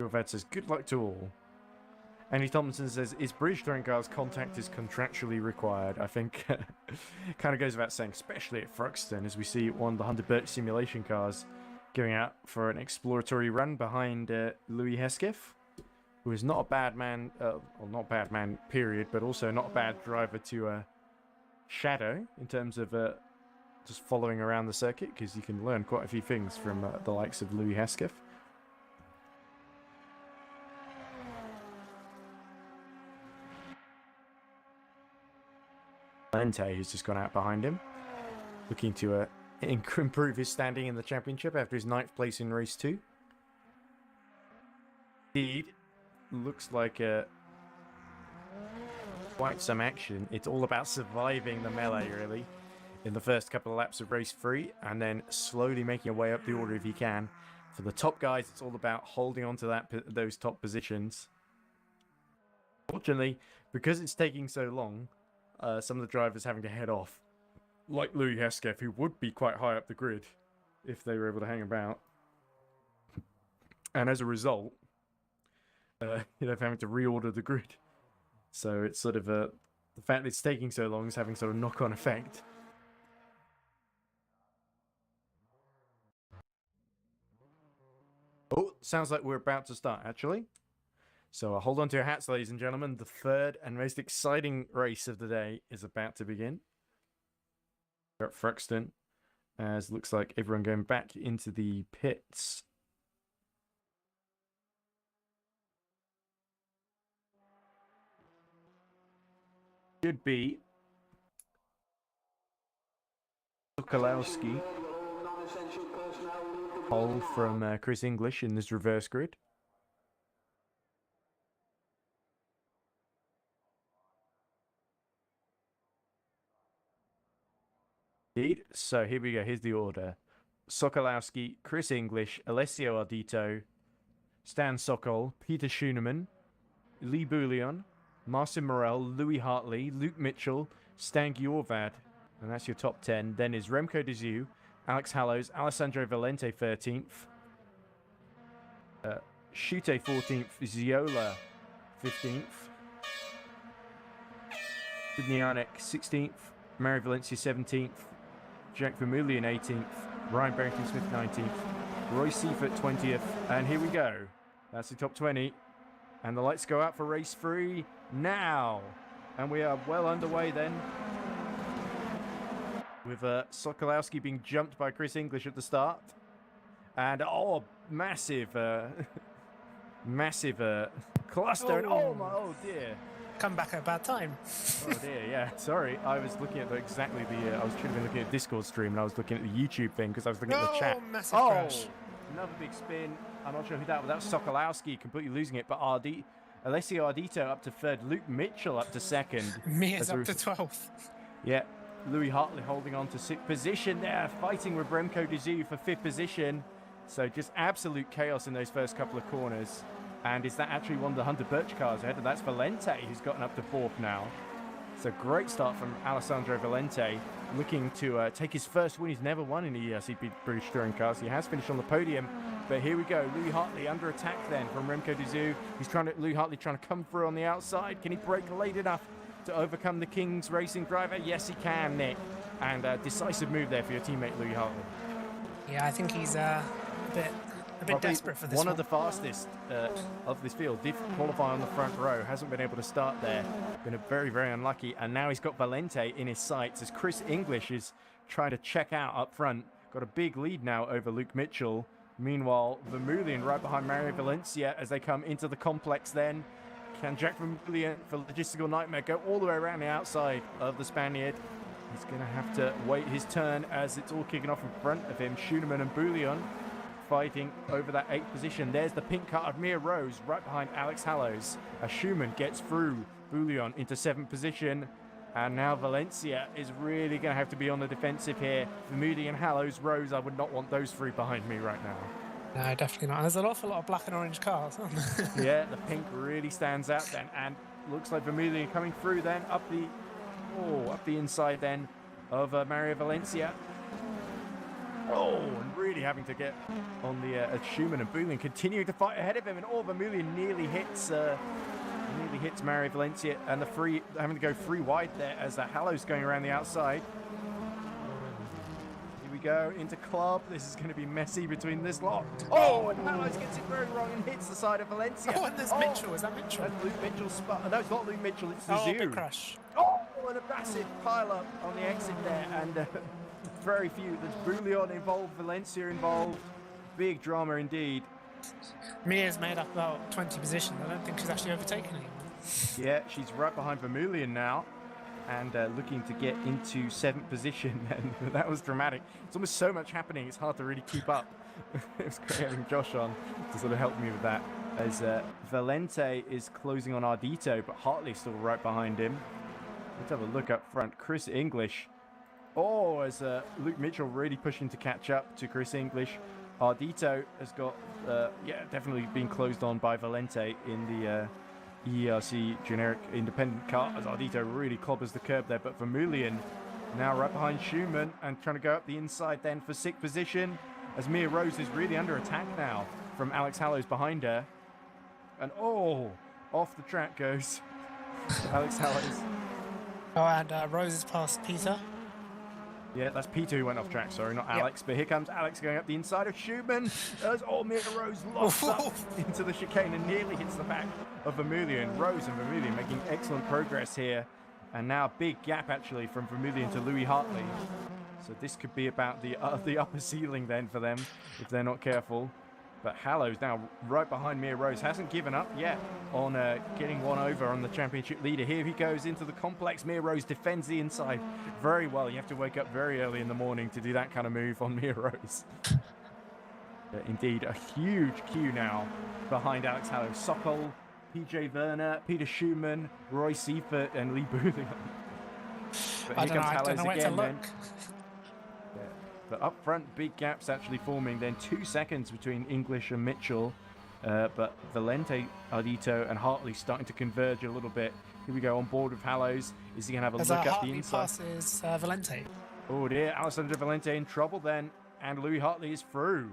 Jorvad says, good luck to all. Andy Thompson says, is British touring cars contact is contractually required? I think kind of goes without saying, especially at Thruxton, as we see one of the Hunter Birch simulation cars going out for an exploratory run behind Louis Hesketh, who is not a bad man, well, not bad man, period, but also not a bad driver to shadow in terms of just following around the circuit, because you can learn quite a few things from the likes of Louis Hesketh. Valente, who's just gone out behind him, looking to improve his standing in the championship after his 9th place in race 2. Indeed, looks like quite some action. It's all about surviving the melee, really, in the first couple of laps of race 3, and then slowly making your way up the order if you can. For the top guys, it's all about holding on to those top positions. Fortunately, because it's taking so long, some of the drivers having to head off, like Louis Hesketh, who would be quite high up the grid if they were able to hang about. And as a result, having to reorder the grid. So it's sort of the fact that it's taking so long is having sort of knock-on effect. Oh, sounds like we're about to start, actually. So hold on to your hats, ladies and gentlemen. The third and most exciting race of the day is about to begin. We're at Thruxton, as looks like everyone going back into the pits. Should be Sokolowski, pole from Chris English in this reverse grid. Indeed. So here we go. Here's the order. Sokolowski, Chris English, Alessio Ardito, Stan Sokol, Peter Schoenemann, Lee Bouillon, Marcin Morel, Louis Hartley, Luke Mitchell, Stan Jorvad, and that's your top 10. Then is Remco de Zeeuw, Alex Hallows, Alessandro Valente 13th, Chute 14th, Ziola 15th, Sydney Arnek 16th, Mario Valencia 17th, Jack Vermeulen 18th, Ryan Barrington-Smith 19th, Roy Seifert 20th, and here we go. That's the top 20. And the lights go out for race 3 now. And we are well underway then, with Sokolowski being jumped by Chris English at the start. And, oh, massive, massive cluster. Oh dear. Come back at a bad time. Oh dear, yeah. Sorry, I was looking at I should have been looking at Discord stream, and I was looking at the YouTube thing because I was looking at the chat. Massive crash. Another big spin. I'm not sure who that was. That was Sokolowski completely losing it, but Alessio Ardito up to 3rd, Luke Mitchell up to 2nd. Mia's up to 12th. Yeah, Louis Hartley holding on to 6th position there, fighting with Remco de Zeeuw for 5th position. So just absolute chaos in those first couple of corners. And is that actually one of the Hunter Birch cars ahead? And that's Valente, who's gotten up to 4th now. So great start from Alessandro Valente, looking to take his first win. He's never won in the EERC British Touring Cars. He has finished on the podium, but here we go. Louis Hartley under attack then from Remco de Zeeuw. Louis Hartley trying to come through on the outside. Can he brake late enough to overcome the King's Racing driver? Yes, he can, Nick. And a decisive move there for your teammate, Louis Hartley. Yeah, I think he's a bit desperate for this one. One of the fastest of this field. Did qualify on the front row. Hasn't been able to start there. Been very, very unlucky. And now he's got Valente in his sights as Chris English is trying to check out up front. Got a big lead now over Luke Mitchell. Meanwhile, Vermeulen right behind Mario Valencia as they come into the complex then. Can Jack Vermeulen, for logistical nightmare, go all the way around the outside of the Spaniard? He's going to have to wait his turn as it's all kicking off in front of him. Schoenemann and Bouillon fighting over that 8th position. There's the pink car of Mia Rose right behind Alex Hallows as Schoenemann gets through Bouillon into 7th position. And now Valencia is really going to have to be on the defensive here. Vermeulen and Hallows, Rose, I would not want those 3 behind me right now. No, definitely not. There's an awful lot of black and orange cars, aren't there? Yeah, the pink really stands out then. And looks like Vermeulen coming through then up the inside then of Mario Valencia. Oh, and really having to get on the Schumann, and Boulian continuing to fight ahead of him, and Vermeulen nearly hits Mario Valencia, and having to go free wide there as Hallows going around the outside. Here we go into club. This is going to be messy between this lot. Oh, and Hallows gets it very wrong and hits the side of Valencia. Oh, and there's Mitchell. Is that Mitchell? That's Luke Mitchell's spot. No, it's not Luke Mitchell. It's the Oh, Zoo. big crash. Oh, and a massive pile up on the exit there, and very few. There's Boulian involved, Valencia involved. Big drama indeed. Mia's made up about 20 positions. I don't think she's actually overtaken anyone. Yeah, she's right behind Vermeulen now, and looking to get into 7th position. And that was dramatic. It's almost so much happening, it's hard to really keep up. It was great having Josh on to sort of help me with that. As Valente is closing on Ardito, but Hartley's still right behind him. Let's have a look up front. Chris English. Oh, as Luke Mitchell really pushing to catch up to Chris English. Ardito has got, definitely been closed on by Valente in the EERC generic independent car, as Ardito really clobbers the curb there. But Vermeulen now right behind Schumann and trying to go up the inside then for 6th position, as Mia Rose is really under attack now from Alex Hallows behind her. And off the track goes Alex Hallows. Oh, and Rose is past Peter. Yeah, that's Peter who went off track, sorry, not Alex. Yep. But here comes Alex going up the inside of Schumann. As Mia Rose locks up into the chicane and nearly hits the back of Vermeulen. Rose and Vermeulen making excellent progress here. And now a big gap actually from Vermeulen to Louis Hartley. So this could be about the upper ceiling then for them if they're not careful. But Hallows now right behind Mia Rose, hasn't given up yet on getting one over on the championship leader. Here he goes into the complex. Mia Rose defends the inside very well. You have to wake up very early in the morning to do that kind of move on Mia Rose. Indeed, a huge queue now behind Alex Hallows. Sokol, PJ Werner, Peter Schumann, Roy Seifert, and Lee Boulian. But here comes Hallows again then. But up front, big gaps actually forming. Then 2 seconds between English and Mitchell. But Valente, Ardito, and Hartley starting to converge a little bit. Here we go on board with Hallows. Is he going to have a look at the inside? Passes Valente. Oh dear, Alessandro Valente in trouble then. And Louis Hartley is through.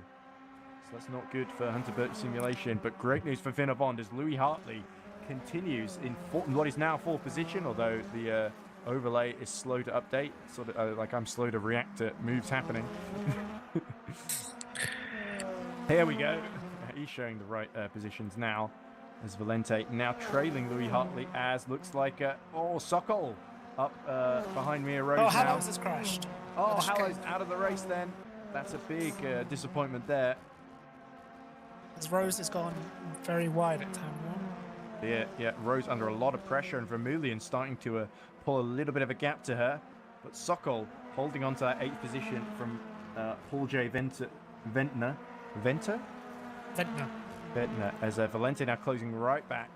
So that's not good for Hunter Birch Simulation. But great news for Finna Bond as Louis Hartley continues in what is now 4th position, although the overlay is slow to update, sort of like I'm slow to react to moves happening. Here we go. He's showing the right positions now, as Valente now trailing Louis Hartley, as looks like Sokol up behind Mia Rose. Oh, Hallows has crashed. Oh, Hallows out of the race then. That's a big disappointment there. As Rose has gone very wide at turn 1. Yeah, Rose under a lot of pressure, and Vermeulen starting to pull a little bit of a gap to her. But Sokol holding on to that 8th position from Paul J. Ventner, as Valente now closing right back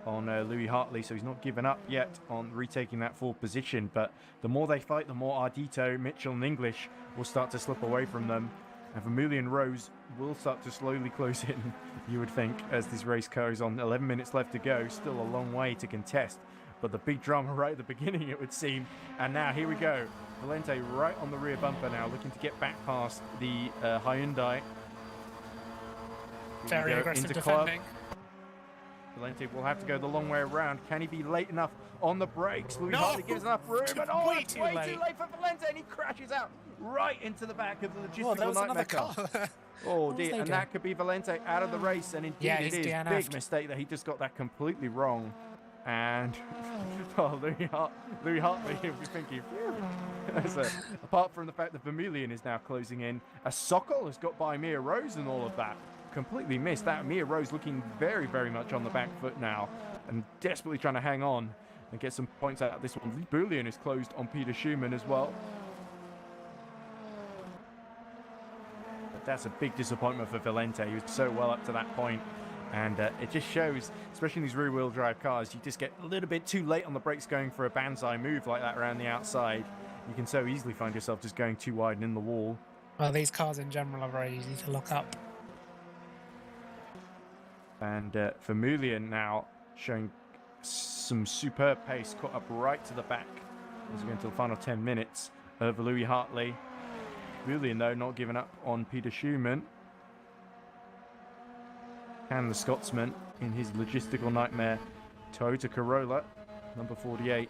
on Louis Hartley, so he's not given up yet on retaking that 4th position. But the more they fight, the more Ardito, Mitchell, and English will start to slip away from them. And Vermeulen Rose will start to slowly close in, you would think, as this race goes on. 11 minutes left to go, still a long way to contest. But the big drama right at the beginning, it would seem. And now, here we go. Valente right on the rear bumper now, looking to get back past the Hyundai. Very aggressive defending. Valente will have to go the long way around. Can he be late enough on the brakes? Louis Hartley gives enough room, but way too late for Valente, and he crashes out right into the back of the logistical nightmare car. Oh dear, and that could be Valente out of the race, and indeed it is. Big mistake that he just got that completely wrong. And Louis Hartley will be thinking, apart from the fact that Vermeulen is now closing in, Sokol has got by Mia Rose and all of that. Completely missed that. Mia Rose looking very, very much on the back foot now and desperately trying to hang on and get some points out of this one. Lee Boulian is closed on Peter Schumann as well. But that's a big disappointment for Valente. He was so well up to that point. And it just shows, especially in these rear-wheel drive cars, you just get a little bit too late on the brakes going for a banzai move like that around the outside. You can so easily find yourself just going too wide and in the wall. Well, these cars in general are very easy to lock up. And Vermeulen now showing some superb pace, caught up right to the back as we go into the final 10 minutes over Louis Hartley. Bullion, though, not giving up on Peter Schumann. Can the Scotsman, in his logistical nightmare Toyota Corolla, number 48,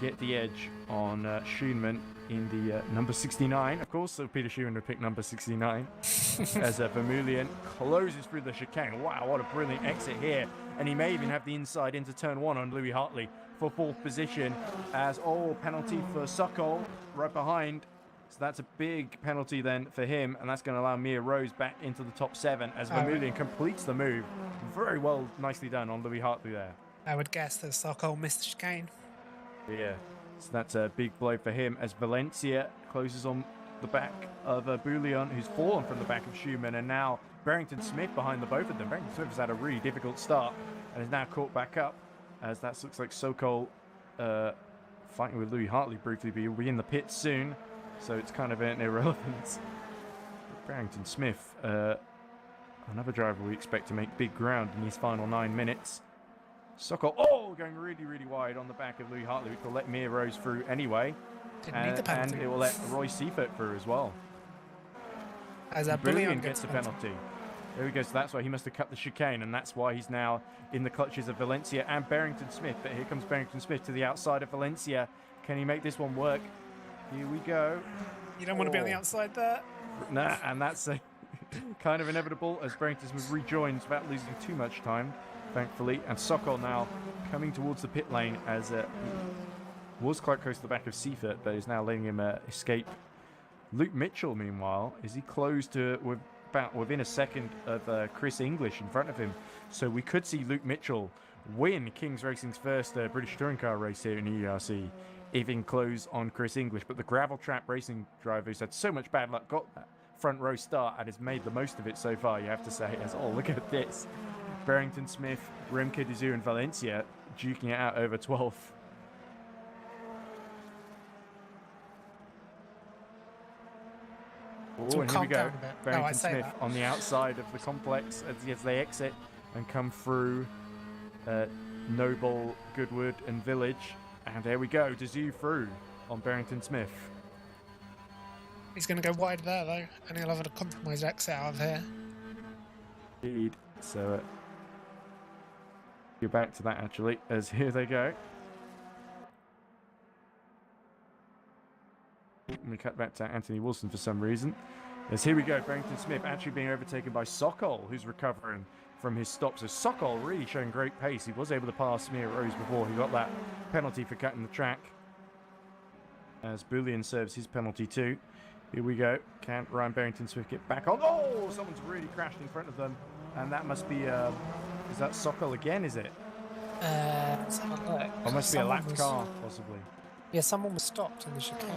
get the edge on Schumann in the number 69? Of course, so Peter Schumann would pick number 69 as Vermeulen closes through the chicane. Wow, what a brilliant exit here. And he may even have the inside into turn 1 on Louis Hartley for 4th position as, penalty for Sokol right behind. So that's a big penalty then for him, and that's going to allow Mia Rose back into the top 7 as Vermeulen completes the move. Very well, nicely done on Louis Hartley there. I would guess that Sokol missed the chicane. Yeah, so that's a big blow for him as Valencia closes on the back of Bullion, who's fallen from the back of Schumann, and now Barrington Smith behind the both of them. Barrington Smith has had a really difficult start and is now caught back up as that looks like Sokol fighting with Louis Hartley briefly, but he'll be in the pit soon, so it's kind of an irrelevance. But Barrington Smith, another driver we expect to make big ground in these final 9 minutes. Sokol, going really, really wide on the back of Louis Hartley, which will let Mia Rose through anyway. Didn't need the penalty. And it will let Roy Seifert through as well. As Bullion gets the penalty. There we go, so that's why he must have cut the chicane, and that's why he's now in the clutches of Valencia and Barrington Smith. But here comes Barrington Smith to the outside of Valencia. Can he make this one work? Here we go. You don't want to be on the outside there. Nah, and that's kind of inevitable as Barrington Smith rejoins without losing too much time, thankfully. And Sokol now coming towards the pit lane as he was quite close to the back of Seifert, but is now letting him escape. Luke Mitchell, meanwhile, is he close to within a second of Chris English in front of him. So we could see Luke Mitchell win Kings Racing's first British touring car race here in EERC, even close on Chris English. But the gravel trap racing driver who's had so much bad luck got that front row start and has made the most of it so far, you have to say. As look at this. Barrington Smith, Remco de Zoo and Valencia duking it out over 12th. Oh, and here we go. Barrington Smith on the outside of the complex as they exit and come through Noble, Goodwood and Village. And there we go, de Zoo through on Barrington Smith. He's going to go wide there though, and he'll have a compromised exit out of here. Indeed. So go back to that actually, as here they go. And we cut back to Anthony Wilson for some reason. As here we go, Barrington Smith actually being overtaken by Sokol, who's recovering from his stop. So Sokol really showing great pace. He was able to pass Mia Rose before he got that penalty for cutting the track. As Bullion serves his penalty too. Here we go. Can Ryan Barrington Smith get back on? Oh, someone's really crashed in front of them. And that must be, is that Sokol again, is it? Let's have a look. Or must be a lapped car, possibly. Yeah, someone was stopped in the chicane.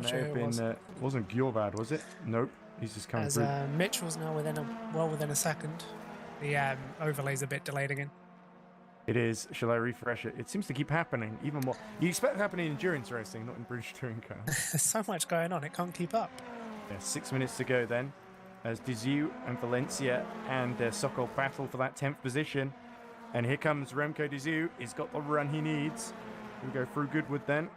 May have been, wasn't Gjorvad, was it? Nope, he's just coming through. Mitchell's now within a second. The overlay's a bit delayed again. It is. Shall I refresh it? It seems to keep happening even more. You expect it to happen in endurance racing, not in British touring car. There's so much going on, it can't keep up. Yeah, 6 minutes to go then. As de Zoo and Valencia and Sokol battle for that 10th position. And here comes Remco de Zoo. He's got the run he needs. We go through Goodwood then.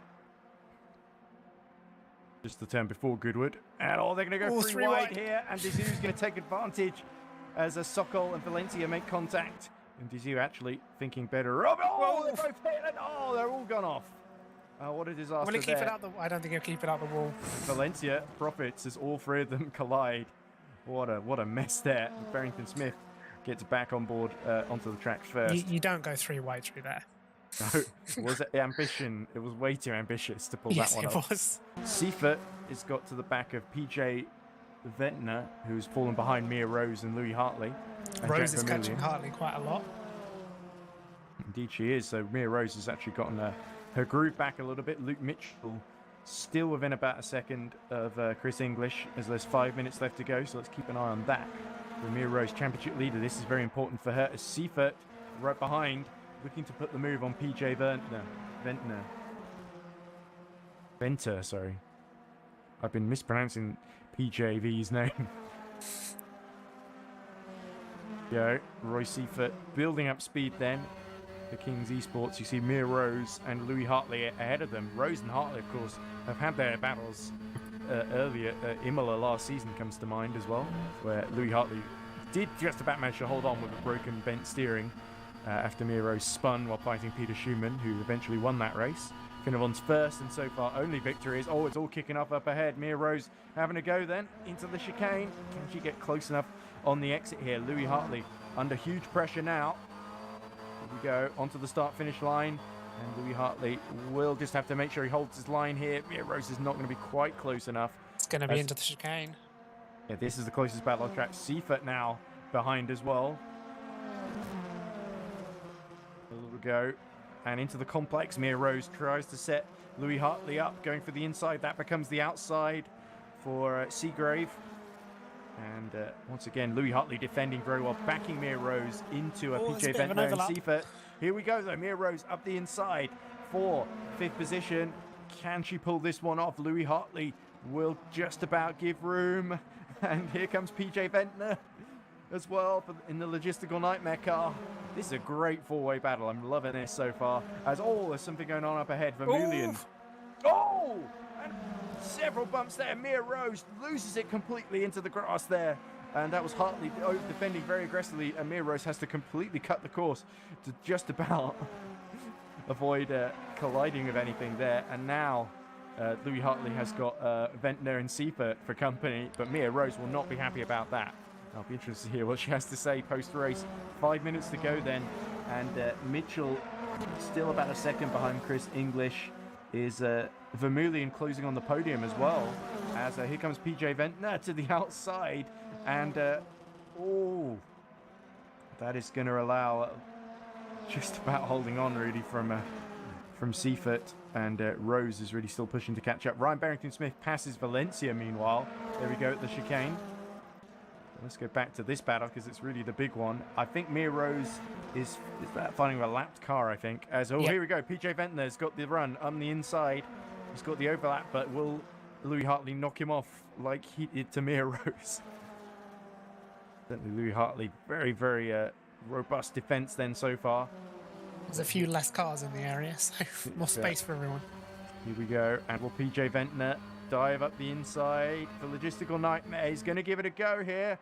Just the turn before Goodwood. And they're going to go three wide here. And de Zoo's going to take advantage as Sokol and Valencia make contact. And de Zoo actually thinking better. Oh, they're both hit. And they're all gone off. What a disaster. Will he keep it out I don't think he'll keep it out the wall. Valencia profits as all 3 of them collide. What a mess there. Barrington Smith gets back on board onto the track first. You don't go 3 wide through there. No, it was ambition. It was way too ambitious to pull that one off. Yes, it was. Seifert has got to the back of PJ Ventnor, who's fallen behind Mia Rose and Louis Hartley. And Rose is catching Hartley quite a lot. Indeed she is. So Mia Rose has actually gotten her groove back a little bit. Luke Mitchell still within about a second of Chris English as there's 5 minutes left to go. So let's keep an eye on that. The Mia Rose championship leader. This is very important for her as Seifert right behind, looking to put the move on PJ Venter, sorry. I've been mispronouncing PJV's name. Roy Seifert building up speed then the Kings Esports. You see Mia Rose and Louis Hartley ahead of them. Rose and Hartley, of course, have had their battles earlier. Imola last season comes to mind as well, where Louis Hartley did just about manage to hold on with a broken bent steering after Mia Rose spun while fighting Peter Schumann, who eventually won that race. Finnevon's first and so far only victory is, it's all kicking off up ahead. Mia Rose having a go then into the chicane. Can she get close enough on the exit here? Louis Hartley under huge pressure now. Here we go onto the start-finish line. And Louis Hartley will just have to make sure he holds his line here. Mia Rose is not going to be quite close enough. It's going to be into the chicane. Yeah, this is the closest battle on track. Seifert now behind as well. A little go. And into the complex, Mia Rose tries to set Louis Hartley up, going for the inside. That becomes the outside for Seagrave. And once again, Louis Hartley defending very well, backing Mia Rose into a PJ Ventnor and Seifert. Here we go, though. Mia Rose up the inside for 5th position. Can she pull this one off? Louis Hartley will just about give room. And here comes PJ Ventnor as well in the logistical nightmare car. This is a great four-way battle. I'm loving this so far. There's something going on up ahead. Vermeulen. And several bumps there. Mia Rose loses it completely into the grass there. And that was Hartley defending very aggressively. And Mia Rose has to completely cut the course to just about avoid colliding with anything there. And now Louis Hartley has got Ventnor and Seifert for company. But Mia Rose will not be happy about that. I'll be interested to hear what she has to say post-race. 5 minutes to go then. And Mitchell still about a second behind Chris English. Is Vermeulen closing on the podium as well. As here comes PJ Ventnor to the outside. And, that is going to allow just about holding on really from Seifert. And Rose is really still pushing to catch up. Ryan Barrington-Smith passes Valencia meanwhile. There we go at the chicane. Let's go back to this battle because it's really the big one. I think Mia Rose is that finding a lapped car, I think. Here we go. PJ Ventnor's got the run on the inside. He's got the overlap, but will Louis Hartley knock him off like he did to Mia Rose? Certainly Louis Hartley, very, very robust defense then so far. There's a few less cars in the area, so more space for everyone. Here we go. And will PJ Ventnor dive up the inside for logistical nightmare? He's going to give it a go here.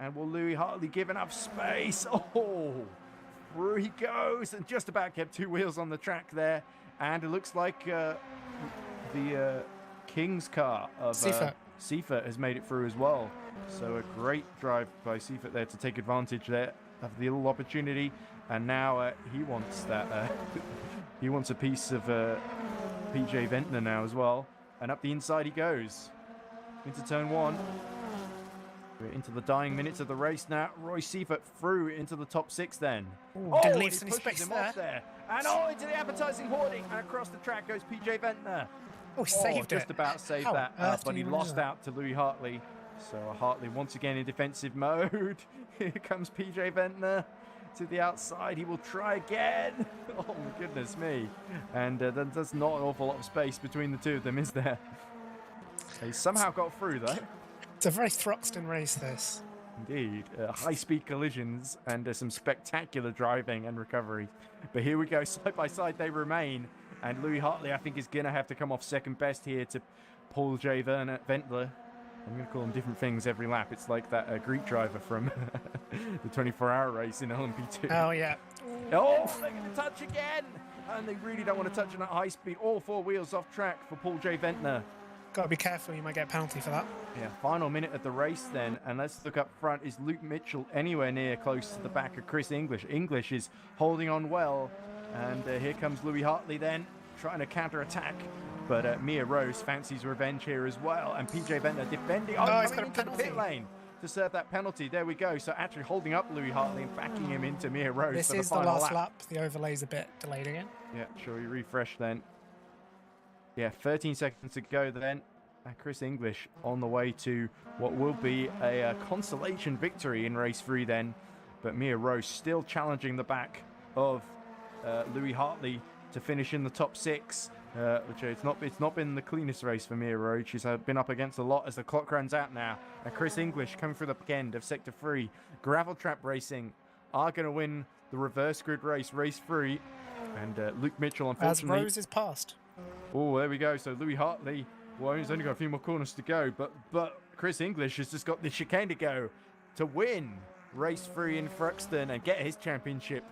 And will Louis Hartley give enough space? Through he goes and just about kept 2 wheels on the track there. And it looks like the King's car of Seifert has made it through as well. So a great drive by Seifert there to take advantage there of the little opportunity. And now he wants that. He wants a piece of PJ Ventnor now as well. And up the inside he goes into turn 1. We're into the dying minutes of the race now. Roy Seifert through into the top 6 then. Didn't leave any space there. And into the advertising hoarding. And across the track goes PJ Ventnor. Saved it. Just about saved that. But he lost out to Louis Hartley. So Hartley once again in defensive mode. Here comes PJ Ventnor to the outside. He will try again. Oh my goodness me. And there's not an awful lot of space between the two of them, is there? He somehow got through though. It's a very Thruxton race, this. Indeed. High-speed collisions and some spectacular driving and recovery. But here we go. Side by side they remain. And Louis Hartley, I think, is going to have to come off second best here to Paul J. Ventnor. I'm going to call him different things every lap. It's like that Greek driver from the 24-hour race in LMP2. Oh, yeah. They're going to touch again. And they really don't want to touch on at high speed. All 4 wheels off track for Paul J. Ventnor. Got to be careful, you might get a penalty for that. Yeah, final minute of the race then, and let's look up front. Is Luke Mitchell anywhere near close to the back of Chris English? English is holding on well, and here comes Louis Hartley then, trying to counter-attack. But Mia Rose fancies revenge here as well, and PJ Ventnor defending. He's got a into the pit lane to serve that penalty. There we go. So actually holding up Louis Hartley and backing him into Mia Rose. This for is the the final last lap. The overlay's a bit delayed again. Yeah, shall we refresh then? Yeah, 13 seconds to go then. And Chris English on the way to what will be a consolation victory in race 3 then. But Mia Rose still challenging the back of Louis Hartley to finish in the top 6. Which it's not been the cleanest race for Mia Rose. She's been up against a lot as the clock runs out now. And Chris English coming through the back end of Sector 3. Gravel trap racing are going to win the reverse grid race, race 3. And Luke Mitchell, As unfortunately... Rose is passed. Oh, there we go. So Louis Hartley, well, he's only got a few more corners to go, but Chris English has just got the chicane to go to win race 3 in Thruxton and get his championship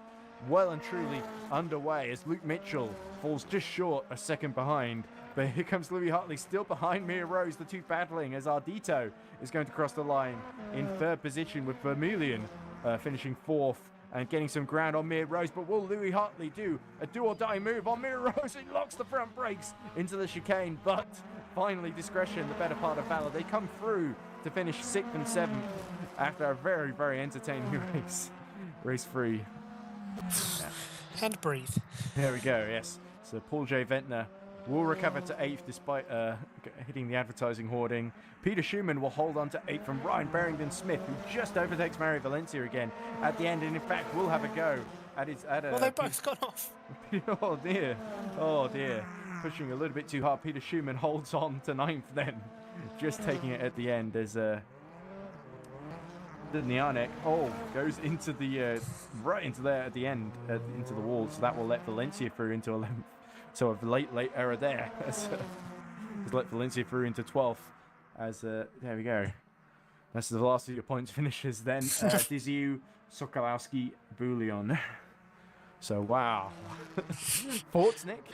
well and truly underway as Luke Mitchell falls just short a second behind. But here comes Louis Hartley still behind Mia Rose, the two battling as Ardito is going to cross the line in 3rd position with Vermeulen finishing 4th and getting some ground on Mia Rose. But will Louis Hartley do a do-or-die move on Mia Rose? He locks the front brakes into the chicane, but finally discretion, the better part of valor. They come through to finish 6th and 7th after a very, very entertaining race. Race 3. And breathe. There we go, yes. So Paul J. Ventnor will recover to 8th despite hitting the advertising hoarding. Peter Schumann will hold on to 8th from Ryan Barrington-Smith, who just overtakes Mario Valencia again at the end, and in fact will have a go at his... Well, they both got off. Oh dear, oh dear. Pushing a little bit too hard. Peter Schumann holds on to 9th then, just taking it at the end as... Nianek, goes into the right into there at the end, into the wall, so that will let Valencia through into 11th. So a late error there has let Valencia through into 12th. As there we go. That's the last of your points finishes. Then Diziu, Sokolowski, Bouillon. So wow. Thoughts, Nick?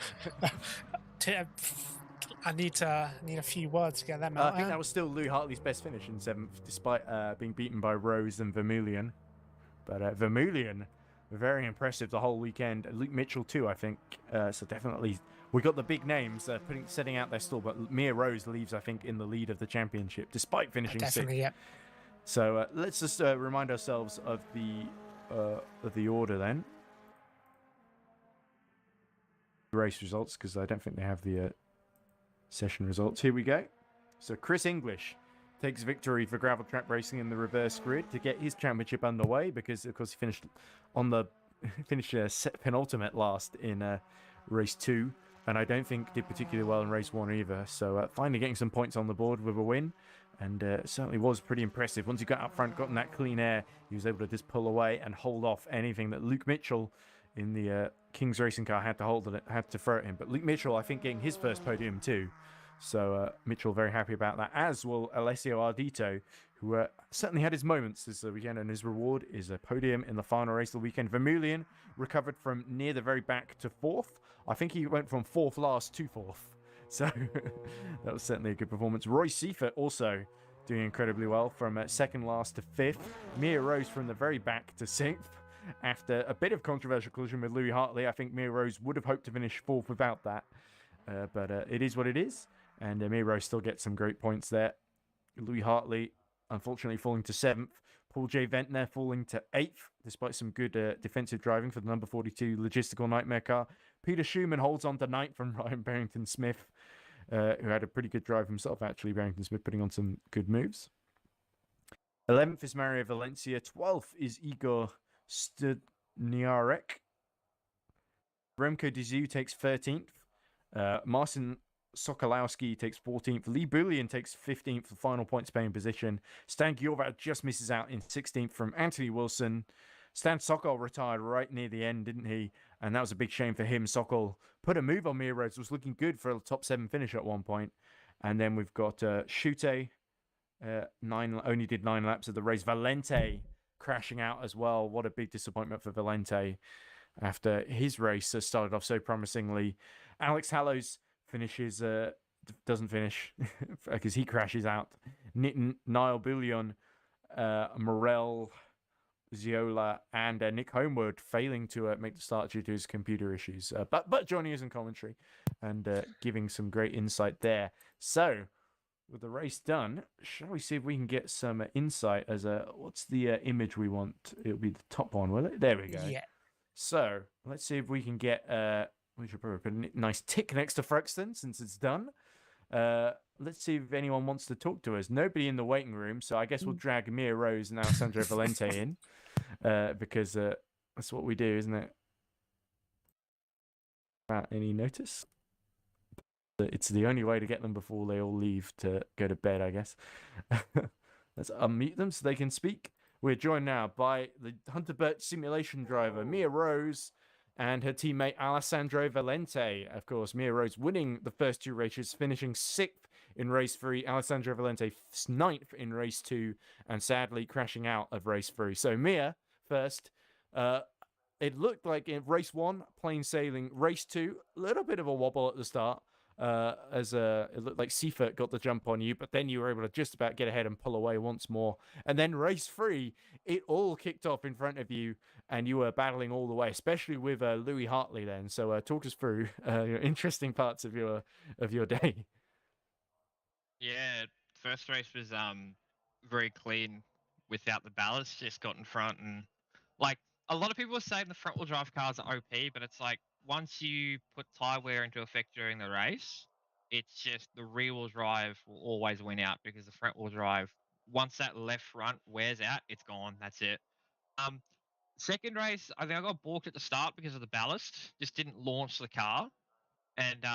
I need a few words to get them out. I think that was still Louis Hartley's best finish in 7th, despite being beaten by Rose and Vermeulen. But Vermeulen, very impressive the whole weekend. Luke Mitchell too, I think. So definitely, we got the big names setting out their stall. But Mia Rose leaves, I think, in the lead of the championship, despite finishing 6th. Definitely, yeah. So let's just remind ourselves of the order then. Race results, because I don't think they have the session results. Here we go. So Chris English takes victory for gravel trap racing in the reverse grid to get his championship underway, because of course he finished penultimate last in race 2, and I don't think did particularly well in race 1 either. So finally getting some points on the board with a win, and certainly was pretty impressive. Once he got up front, got in that clean air, he was able to just pull away and hold off anything that Luke Mitchell in the King's racing car had to throw at him. But Luke Mitchell, I think, getting his first podium too. So Mitchell very happy about that, as will Alessio Ardito, who certainly had his moments this weekend, and his reward is a podium in the final race of the weekend. Vermeulen recovered from near the very back to 4th. I think he went from 4th last to 4th. So that was certainly a good performance. Roy Seifert also doing incredibly well from 2nd last to 5th. Mia Rose from the very back to 6th. After a bit of controversial collision with Louis Hartley, I think Mia Rose would have hoped to finish 4th without that. But it is what it is. And Mia Rose still gets some great points there. Louis Hartley, unfortunately, falling to 7th. Paul J. Ventnor falling to 8th, despite some good defensive driving for the number 42 logistical nightmare car. Peter Schumann holds on to 9th from Ryan Barrington-Smith, who had a pretty good drive himself, actually. Barrington-Smith putting on some good moves. 11th is Mario Valencia. 12th is Igor Studniarek. Remco Diziu takes 13th. Marcin Sokolowski takes 14th. Lee Bouillon takes 15th, the final points paying position. Stan Gjorvat just misses out in 16th from Anthony Wilson. Stan Sokol retired right near the end, didn't he? And that was a big shame for him. Sokol put a move on Mia Rose, was looking good for a top 7 finish at one point. And then we've got Schute, only did 9 laps of the race. Valente crashing out as well. What a big disappointment for Valente after his race started off so promisingly. Alex Hallows doesn't finish because he crashes out. Niall Bouillon, Morel, Ziola, and Nick Homewood failing to make the start due to his computer issues. But joining us in commentary and giving some great insight there. So, with the race done, shall we see if we can get some insight as what's the image we want? It'll be the top one, will it? There we go. Yeah. So, let's see if we can get... we should probably put a nice tick next to Thruxton since it's done. Let's see if anyone wants to talk to us. Nobody in the waiting room, so I guess we'll drag Mia Rose and Alessandro Valente in because that's what we do, isn't it? Any notice? It's the only way to get them before they all leave to go to bed, I guess. Let's unmute them so they can speak. We're joined now by the Hunter Birch simulation driver, Mia Rose, and her teammate Alessandro Valente. Of course, Mia Rose winning the first 2 races, finishing 6th in race 3. Alessandro Valente 9th in race 2, and sadly crashing out of race 3. So Mia first. It looked like in race 1, plain sailing. Race 2, a little bit of a wobble at the start. It looked like Seifert got the jump on you, but then you were able to just about get ahead and pull away once more. And then race 3, it all kicked off in front of you, and you were battling all the way, especially with Louis Hartley then. So talk us through interesting parts of your day. Yeah, first race was very clean without the ballast. Just got in front, and like a lot of people were saying the front wheel drive cars are OP, but it's like once you put tire wear into effect during the race, it's just the rear wheel drive will always win out because the front wheel drive, once that left front wears out, it's gone. That's it. Second race, I think I got balked at the start because of the ballast. Just didn't launch the car, and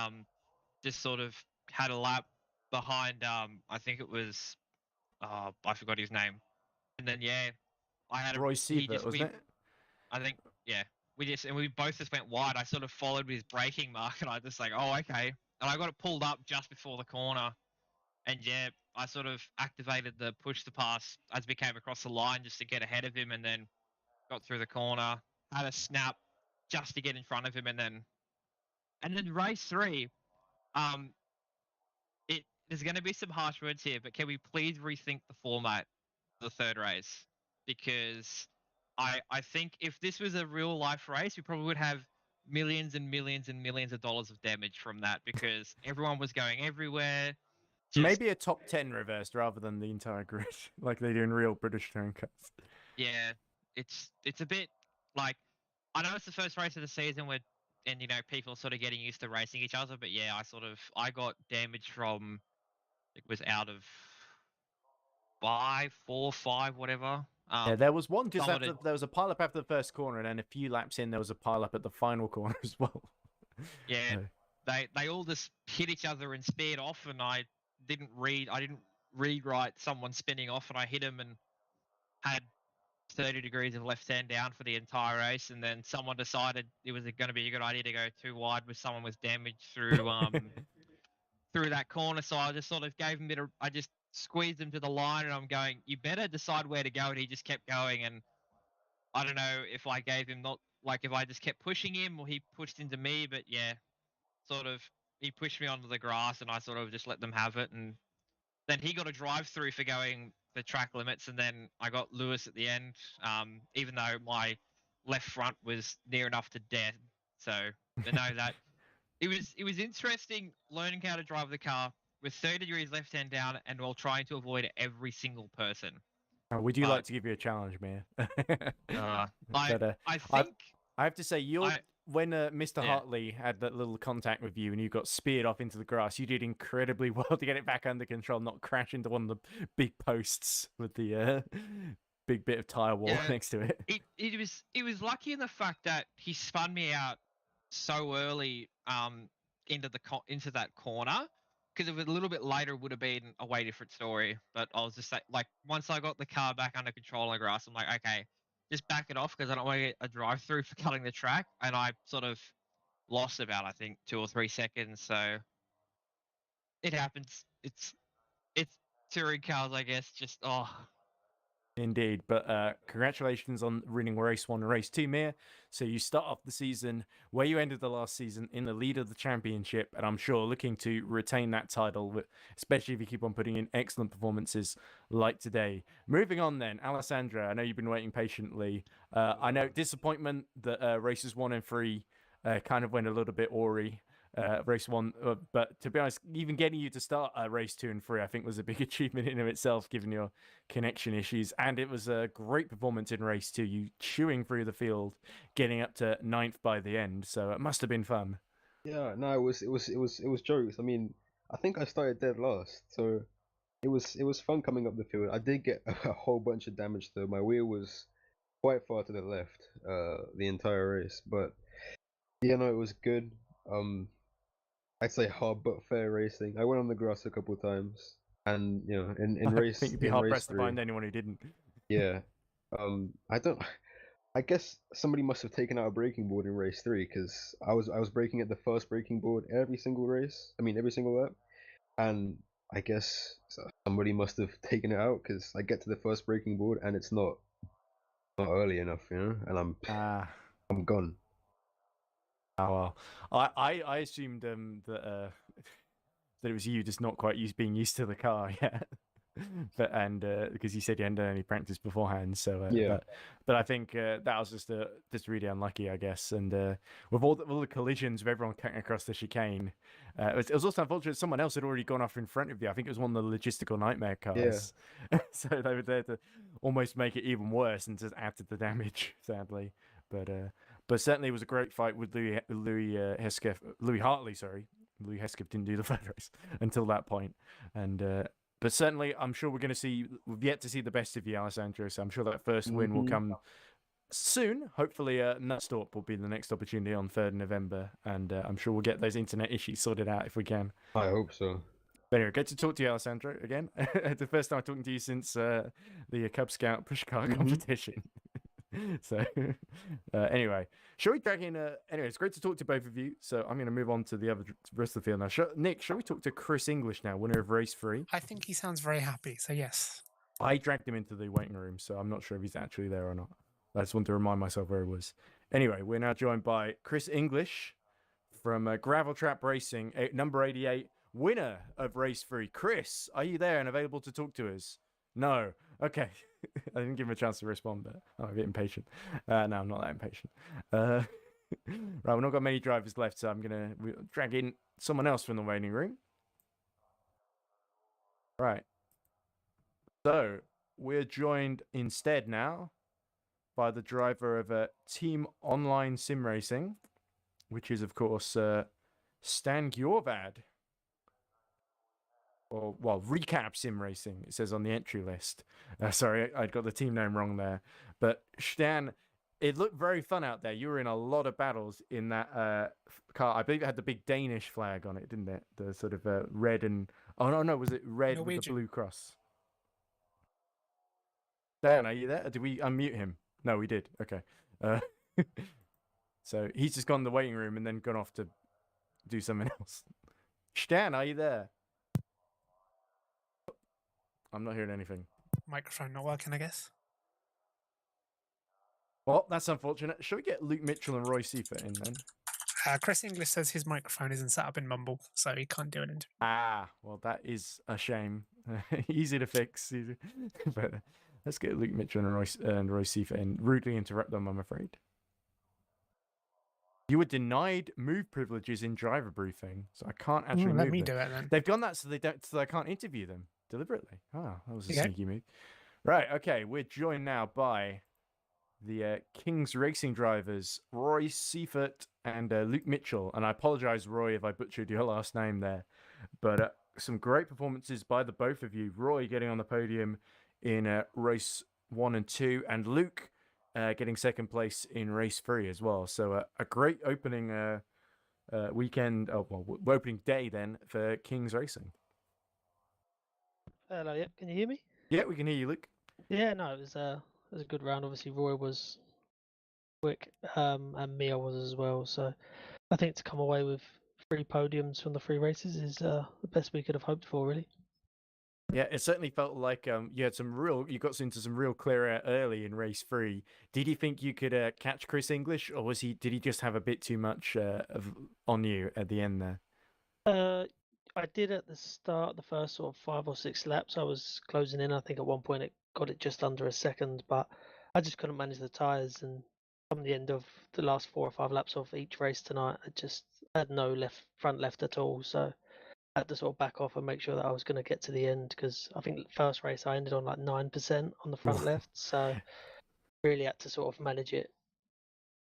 just sort of had a lap behind. I think it was, I forgot his name. And then yeah, I had a Roy Seifert, wasn't it? I think yeah. We both just went wide. I sort of followed with his braking mark, and I just like, oh okay. And I got it pulled up just before the corner, and yeah, I sort of activated the push to pass as we came across the line just to get ahead of him, and then got through the corner, had a snap just to get in front of him, and then race 3. There's going to be some harsh words here, but can we please rethink the format of the third race? Because I think if this was a real life race, we probably would have millions and millions and millions of dollars of damage from that because everyone was going everywhere. Maybe a top 10 reversed rather than the entire grid, like they do in real British touring cars. Yeah, it's a bit like, I know it's the first race of the season and people sort of getting used to racing each other, but yeah, I got damage from, it was out of 5, 4, 5, whatever. Yeah, there was one just after there was a pile up after the first corner, and then a few laps in there was a pile up at the final corner as well. Yeah, they all just hit each other and speared off, and I didn't read right someone spinning off, and I hit him and had 30 degrees of left hand down for the entire race, and then someone decided it was going to be a good idea to go too wide with someone with damage through through that corner. So I just sort of gave him I just squeezed him to the line, and I'm going, you better decide where to go, and he just kept going. And I don't know if I gave him if I just kept pushing him or he pushed into me, but yeah, sort of he pushed me onto the grass, and I sort of just let them have it. And then he got a drive through for going the track limits, and then I got Lewis at the end, even though my left front was near enough to death. So I know that it was interesting learning how to drive the car with 30 degrees left hand down and while trying to avoid every single person. Would you like to give you a challenge, Mia? I think I have to say when Mr. Hartley had that little contact with you and you got speared off into the grass, you did incredibly well to get it back under control, not crash into one of the big posts with the big bit of tire wall next to it. It was lucky in the fact that he spun me out so early into that corner, because if it was a little bit later, it would have been a way different story. But I was just like once I got the car back under control on the grass, I'm like, okay, just back it off because I don't want to get a drive through for cutting the track. And I sort of lost about, I think, 2 or 3 seconds. So it happens. It's touring cars, I guess. Just Indeed, but congratulations on winning race 1 and race 2, Mia. So you start off the season where you ended the last season, in the lead of the championship, and I'm sure looking to retain that title, especially if you keep on putting in excellent performances like today. Moving on then, Alessandra, I know you've been waiting patiently. I know disappointment that races 1 and 3 kind of went a little bit awry. Race 1, but to be honest, even getting you to start race 2 and 3 I think was a big achievement in of itself, given your connection issues. And it was a great performance in race 2, you chewing through the field, getting up to 9th by the end, so it must have been fun. Yeah, no, it was jokes. I mean, I think I started dead last, so it was fun coming up the field. I did get a whole bunch of damage though. My wheel was quite far to the left the entire race, but yeah, no, it was good. I'd say hard but fair racing. I went on the grass a couple of times, and in race, I think you'd be hard pressed to find anyone who didn't. Yeah, I don't. I guess somebody must have taken out a braking board in race 3 because I was braking at the first braking board every single race. I mean every single lap, and I guess somebody must have taken it out because I get to the first braking board and it's not early enough, and I'm gone. Oh well, I assumed that that it was you just not quite being used to the car yet. But because you said you hadn't done any practice beforehand, so Yeah. but I think that was just really unlucky, I guess. And with all the collisions with everyone cutting across the chicane, it was also unfortunate someone else had already gone off in front of you. I think it was one of the logistical nightmare cars. So they were there to almost make it even worse and just add to the damage, sadly. But certainly it was a great fight with Louis Hartley. Sorry, Louis Hesketh didn't do the third race until that point, and. But certainly, I'm sure we're going to see. We've yet to see the best of you, Alessandro. So I'm sure that first win will come soon. Hopefully, Nutstorp will be the next opportunity on 3rd November, and I'm sure we'll get those internet issues sorted out if we can. I hope so. But anyway, good to talk to you, Alessandro, again. The first time talking to you since the Cub Scout push car competition. So anyway, shall we drag in anyway, it's great to talk to both of you, so I'm going to move on to the rest of the field now. Nick, shall we talk to Chris English now, winner of race 3? I think he sounds very happy, so yes. I dragged him into the waiting room, so I'm not sure if he's actually there or not. I just want to remind myself where he was. Anyway, we're now joined by Chris English from Gravel Trap Racing, number 88, winner of race 3. Chris, are you there and available to talk to us? No. Okay. I didn't give him a chance to respond, but I'm a bit impatient. No, I'm not that impatient. Right, we've not got many drivers left, so I'm going to drag in someone else from the waiting room. Right. So, we're joined instead now by the driver of Team Online Sim Racing, which is, of course, Stan Gjorvad. Or, well, Recap Sim Racing, it says on the entry list. Sorry, I got the team name wrong there. But Stan, it looked very fun out there. You were in a lot of battles in that car. I believe it had the big Danish flag on it, didn't it? The sort of red and... Oh, no, was it red Norwegian. with the blue cross? Dan, are you there? Did we unmute him? No, we did. Okay. So he's just gone to the waiting room and then gone off to do something else. Stan, are you there? I'm not hearing anything. Microphone not working, I guess. Well, that's unfortunate. Shall we get Luke Mitchell and Roy Seifert in then? Chris English says his microphone isn't set up in Mumble, so he can't do an interview. Well, that is a shame. Easy to fix. But let's get Luke Mitchell and Roy Seifert in. Rudely interrupt them, I'm afraid. You were denied move privileges in driver briefing, so I can't actually move Let me them. do it then. They've done that so I can't interview them deliberately. That was a sneaky move. Right, okay, we're joined now by the King's Racing drivers, Roy Seifert and Luke Mitchell. And I apologize, Roy, if I butchered your last name there. But some great performances by the both of you. Roy getting on the podium in race 1 and 2, and Luke getting second place in race 3 as well. So a great opening weekend, opening day then for King's Racing. Hello, yeah, can you hear me? Yeah, we can hear you, Luke. Yeah, no, it was a good round. Obviously, Roy was quick, and Mia was as well. So I think to come away with 3 podiums from the 3 races is the best we could have hoped for, really. Yeah, it certainly felt like you got into some real clear air early in race 3. Did you think you could catch Chris English, or did he just have a bit too much on you at the end there? I did at the start, the first sort of 5 or 6 laps. I was closing in. I think at one point it got it just under a second, but I just couldn't manage the tyres. And from the end of the last 4 or 5 laps of each race tonight, I just had no front left at all. So I had to sort of back off and make sure that I was going to get to the end, because I think the first race I ended on like 9% on the front left. So really had to sort of manage it.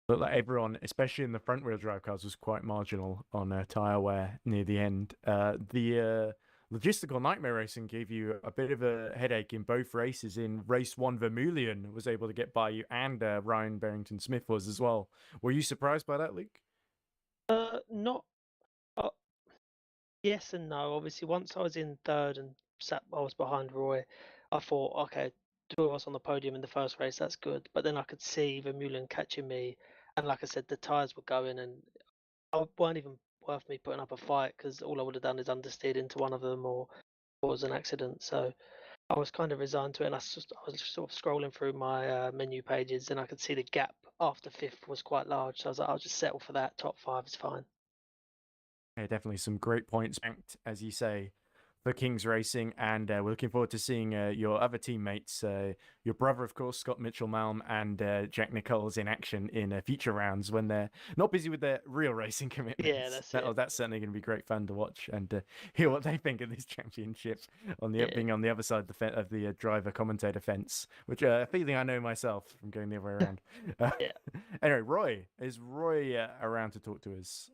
Looked like everyone, especially in the front wheel drive cars, was quite marginal on tyre wear near the end. The logistical nightmare racing gave you a bit of a headache in both races. In race 1, Vermeulen was able to get by you, and Ryan Barrington Smith was as well. Were you surprised by that, Luke? Not. Yes and no. Obviously, once I was in third and I was behind Roy, I thought, okay, two of us on the podium in the first race. That's good. But then I could see Vermeulen catching me, and like I said, the tyres were going, and weren't even worth me putting up a fight because all I would have done is understeered into one of them or cause an accident. So I was kind of resigned to it, and I was sort of scrolling through my menu pages, and I could see the gap after fifth was quite large. So I was like, I'll just settle for that. Top 5 is fine. Yeah, definitely some great points banked, as you say, for Kings Racing, and we're looking forward to seeing your other teammates, your brother, of course, Scott Mitchell-Malm, and Jack Nichols in action in future rounds when they're not busy with their real racing commitments. Yeah, that's it. That's certainly going to be great fun to watch and hear what they think of this championship on the being on the other side of the driver commentator fence, which a feeling I know myself from going the other way around. Yeah. Anyway, is Roy around to talk to us?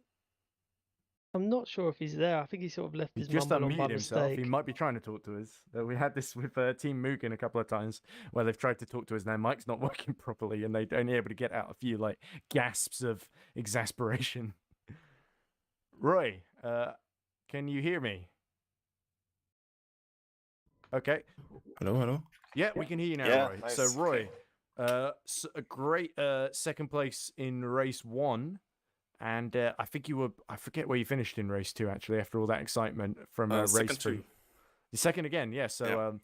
I'm not sure if he's there. I think he sort of left his Just mumble on by unmuted himself. mistake. He might be trying to talk to us. We had this with Team Mugen a couple of times where they've tried to talk to us and their mic's not working properly and they're only able to get out a few like gasps of exasperation. Roy, can you hear me? Okay. Hello. Yeah, we can hear you now, Yeah, Roy. nice. So, Roy, a great second place in race 1. And I think I forget where you finished in race 2, actually, after all that excitement from race 3. The second again, yeah. So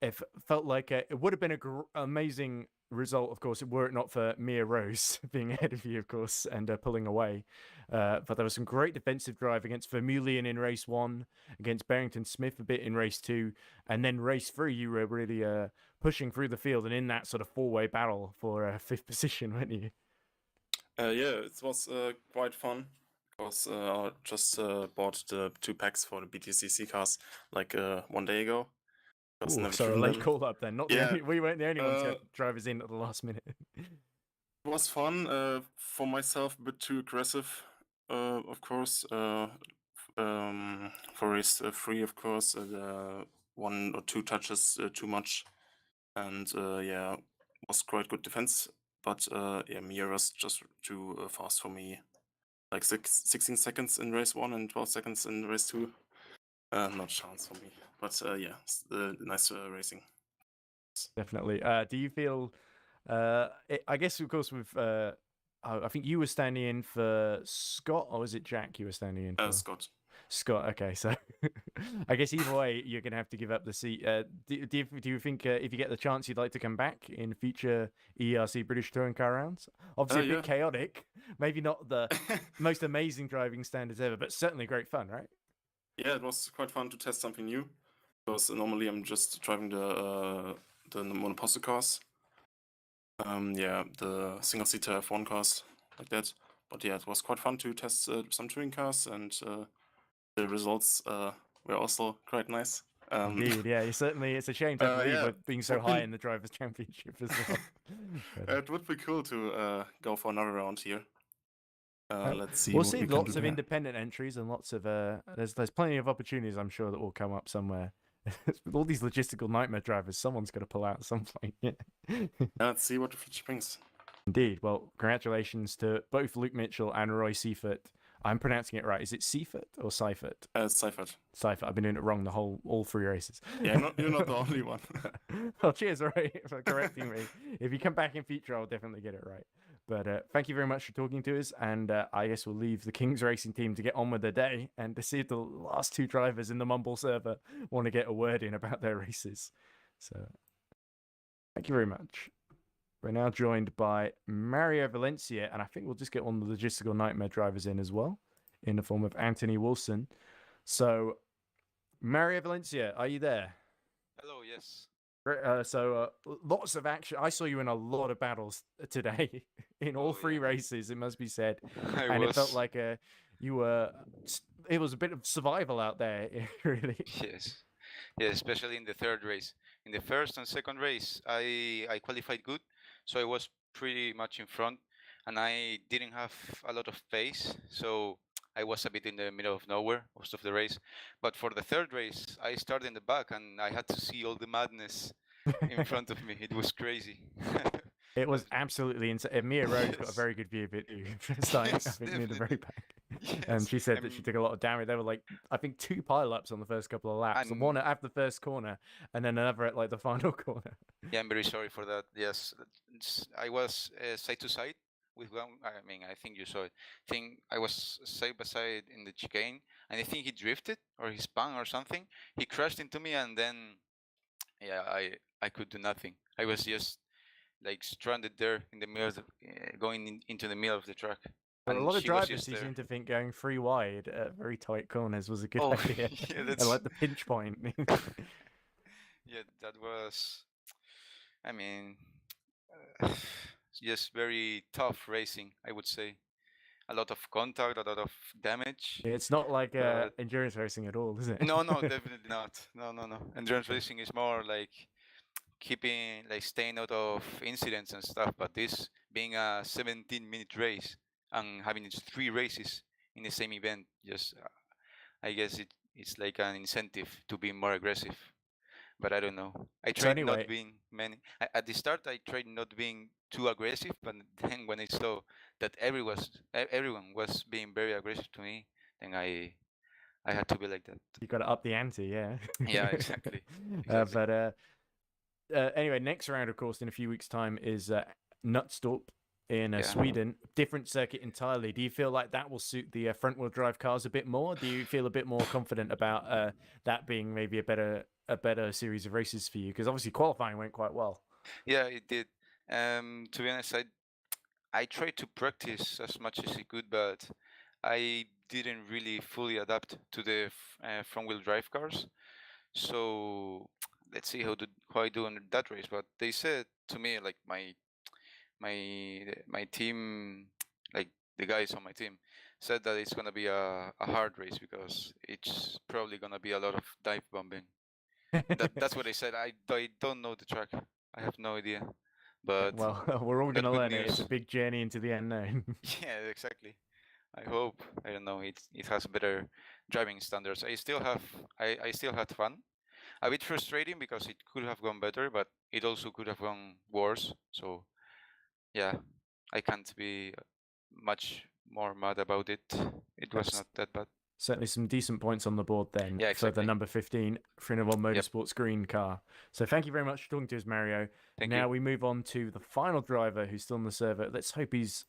it felt like it would have been an amazing result, of course, were it not for Mia Rose being ahead of you, of course, and pulling away. But there was some great defensive drive against Vermeulen in race 1, against Barrington Smith a bit in race 2. And then race 3, you were really pushing through the field and in that sort of 4-way battle for 5th position, weren't you? Yeah, it was quite fun because I just bought the 2 packs for the BTCC cars like 1 day ago. Ooh, so a late call up then. We weren't the only ones who had drivers in at the last minute. It was fun. For myself, a bit too aggressive, of course. For race 3, of course, 1 or 2 touches too much, and was quite good defense. But Mia was just too fast for me. Like 16 seconds in race 1 and 12 seconds in race 2. Not a chance for me. But nice racing. Definitely. Do you feel? I guess, of course, with I think you were standing in for Scott, or was it Jack you were standing in for? Scott. Scott. Okay, so I guess either way, you're going to have to give up the seat. Do you think if you get the chance, you'd like to come back in future EERC British Touring Car rounds? Obviously, a bit chaotic, maybe not the most amazing driving standards ever, but certainly great fun, right? Yeah, it was quite fun to test something new. Because normally I'm just driving the monoposto cars. The single-seater F1 cars like that. But yeah, it was quite fun to test some touring cars, and the results were also quite nice. Indeed, yeah. It's a shame to leave being so high in the Drivers' Championship as well. It would be cool to go for another round here. Let's see. We'll see lots of independent entries and lots of there's plenty of opportunities, I'm sure, that will come up somewhere. With all these logistical nightmare drivers, someone's got to pull out at some point. Let's see what the future brings. Indeed. Well, congratulations to both Luke Mitchell and Roy Seifert. I'm pronouncing it right. Is it Seifert or Seifert? Seifert. Seifert. I've been doing it wrong all 3 races. Yeah, you're not the only one. Well, cheers, Roy, for correcting me. If you come back in future, I'll definitely get it right. But thank you very much for talking to us, and I guess we'll leave the Kings Racing team to get on with their day and to see if the last 2 drivers in the Mumble server want to get a word in about their races. So, thank you very much. We're now joined by Mario Valencia, and I think we'll just get one of the logistical nightmare drivers in as well, in the form of Anthony Wilson. So, Mario Valencia, are you there? Hello, yes. So lots of action. I saw you in a lot of battles today, in all 3 races, it must be said. It felt like it was a bit of survival out there, really. Yes, especially in the 3rd race. In the 1st and 2nd race, I qualified good, so I was pretty much in front, and I didn't have a lot of pace, so I was a bit in the middle of nowhere most of the race. But for the 3rd race, I started in the back, and I had to see all the madness in front of me. It was crazy. It was absolutely insane. Mia Rose got a very good view of it, starting, I think, near the very back. And Yes, she said that she took a lot of damage. There were like, I think 2 pile-ups on the first couple of laps. And- One at the first corner, and then another at like the final corner. yeah, I'm very sorry for that. Yes, I was side to side with one. I mean, I think you saw it. I was side by side in the chicane, and I think he drifted or he spun or something. He crashed into me, and then yeah, I could do nothing. I was just like stranded there in the middle, going into the middle of the track. But a And lot of she was drivers just who there. seem to think going 3 wide at very tight corners was a good Oh, idea. yeah, I that's like the pinch point. yeah, that was. I mean, just very tough racing, I would say. A lot of contact, a lot of damage. It's not like But- endurance racing at all, is it? No, no, definitely not. No, no, no. Endurance racing is more like staying out of incidents and stuff. But this being a 17-minute race and having its 3 races in the same event, just I guess it's like an incentive to be more aggressive. But I don't know. I So tried anyway- not being at the start. I tried not being too aggressive, but then when I saw that everyone was being very aggressive to me, then I had to be like that. You got to up the ante, yeah. Yeah, exactly. But anyway, next round, of course, in a few weeks' time is Knutstorp in Yeah. Sweden. Different circuit entirely. Do you feel like that will suit the front-wheel drive cars a bit more? Do you feel a bit more confident about that being maybe a better series of races for you? Because obviously qualifying went quite well. Yeah, it did. To be honest, I tried to practice as much as I could, but I didn't really fully adapt to the front-wheel drive cars. So let's see how I do in that race. But they said to me, like my team, like the guys on my team, said that it's gonna be a hard race because it's probably gonna be a lot of dive bombing. That's what they said. I don't know the track. I have no idea. But Well, we're all got going to good learn it. It's a news. big journey into the unknown. yeah, exactly. I hope. I don't know. It has better driving standards. I still had fun. A bit frustrating because it could have gone better, but it also could have gone worse. So yeah, I can't be much more mad about it. It was That's- not that bad. Certainly some decent points on the board then Yeah, for the exactly. number 15 Frinavon Motorsports green car. So thank you very much for talking to us, Mario. Thank Now you. we move on to the final driver who's still on the server. Let's hope he's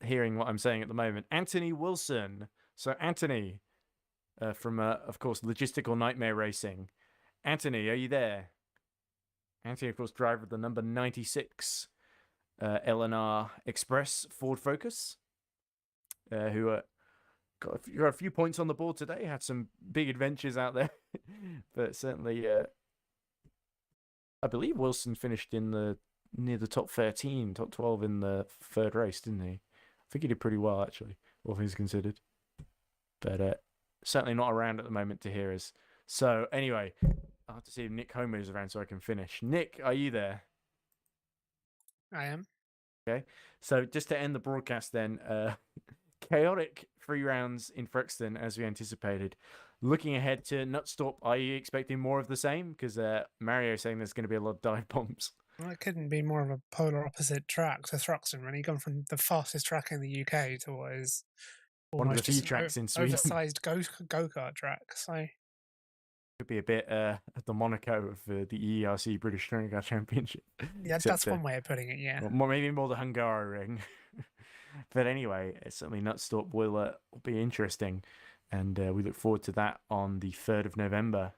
hearing what I'm saying at the moment. Anthony Wilson. So Anthony, from, of course, Logistical Nightmare Racing. Anthony, are you there? Anthony, of course, driver of the number 96 LNR Express Ford Focus, who got a few points on the board today. Had some big adventures out there, but certainly, I believe Wilson finished in near the top 13, top 12 in the third race, didn't he? I think he did pretty well actually, all things considered. But certainly not around at the moment to hear us. So anyway, I'll have to see if Nick Homer is around so I can finish. Nick, are you there? I am. Okay, so just to end the broadcast then, chaotic 3 rounds in Thruxton as we anticipated. Looking ahead to Knutstorp, are you expecting more of the same? Because Mario saying there's going to be a lot of dive bombs. Well, it couldn't be more of a polar opposite track to Thruxton, really. Gone from the fastest track in the UK to what is One of the almost few just an tracks in Sweden. oversized go-kart track. So Could be a bit the Monaco of the EERC British Touring Car Championship. yeah, Except, that's one way of putting it. Yeah. Well, maybe more the Hungaroring. But anyway, certainly Knutstorp will be interesting, and we look forward to that on the 3rd of November.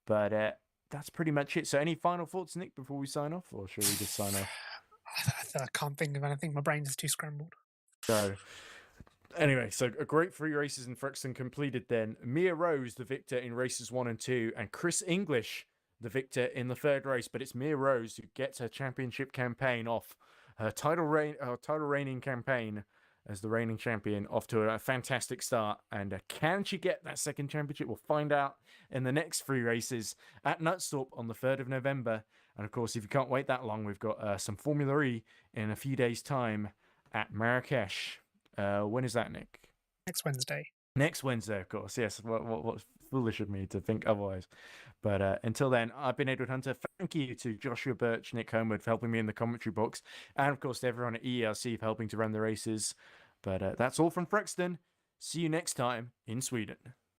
But that's pretty much it. So any final thoughts, Nick, before we sign off, or should we just sign off? I can't think of anything. My brain's too scrambled. So anyway, so a great 3 races in Thruxton completed then. Mia Rose, the victor in races 1 and 2, and Chris English, the victor in the 3rd race. But it's Mia Rose who gets her championship campaign off, her title reigning campaign as the reigning champion, off to a fantastic start. And can she get that 2nd championship? We'll find out in the next 3 races at Knutstorp on the 3rd of November. And of course, if you can't wait that long, we've got some Formula E in a few days' time at Marrakesh. When is that, Nick? Next Wednesday. Next Wednesday, of course. Yes. What's foolish of me to think otherwise. But until then, I've been Edward Hunter. Thank you to Joshua Birch, Nick Homewood for helping me in the commentary box. And of course, to everyone at EERC for helping to run the races. But that's all from Thruxton. See you next time in Sweden.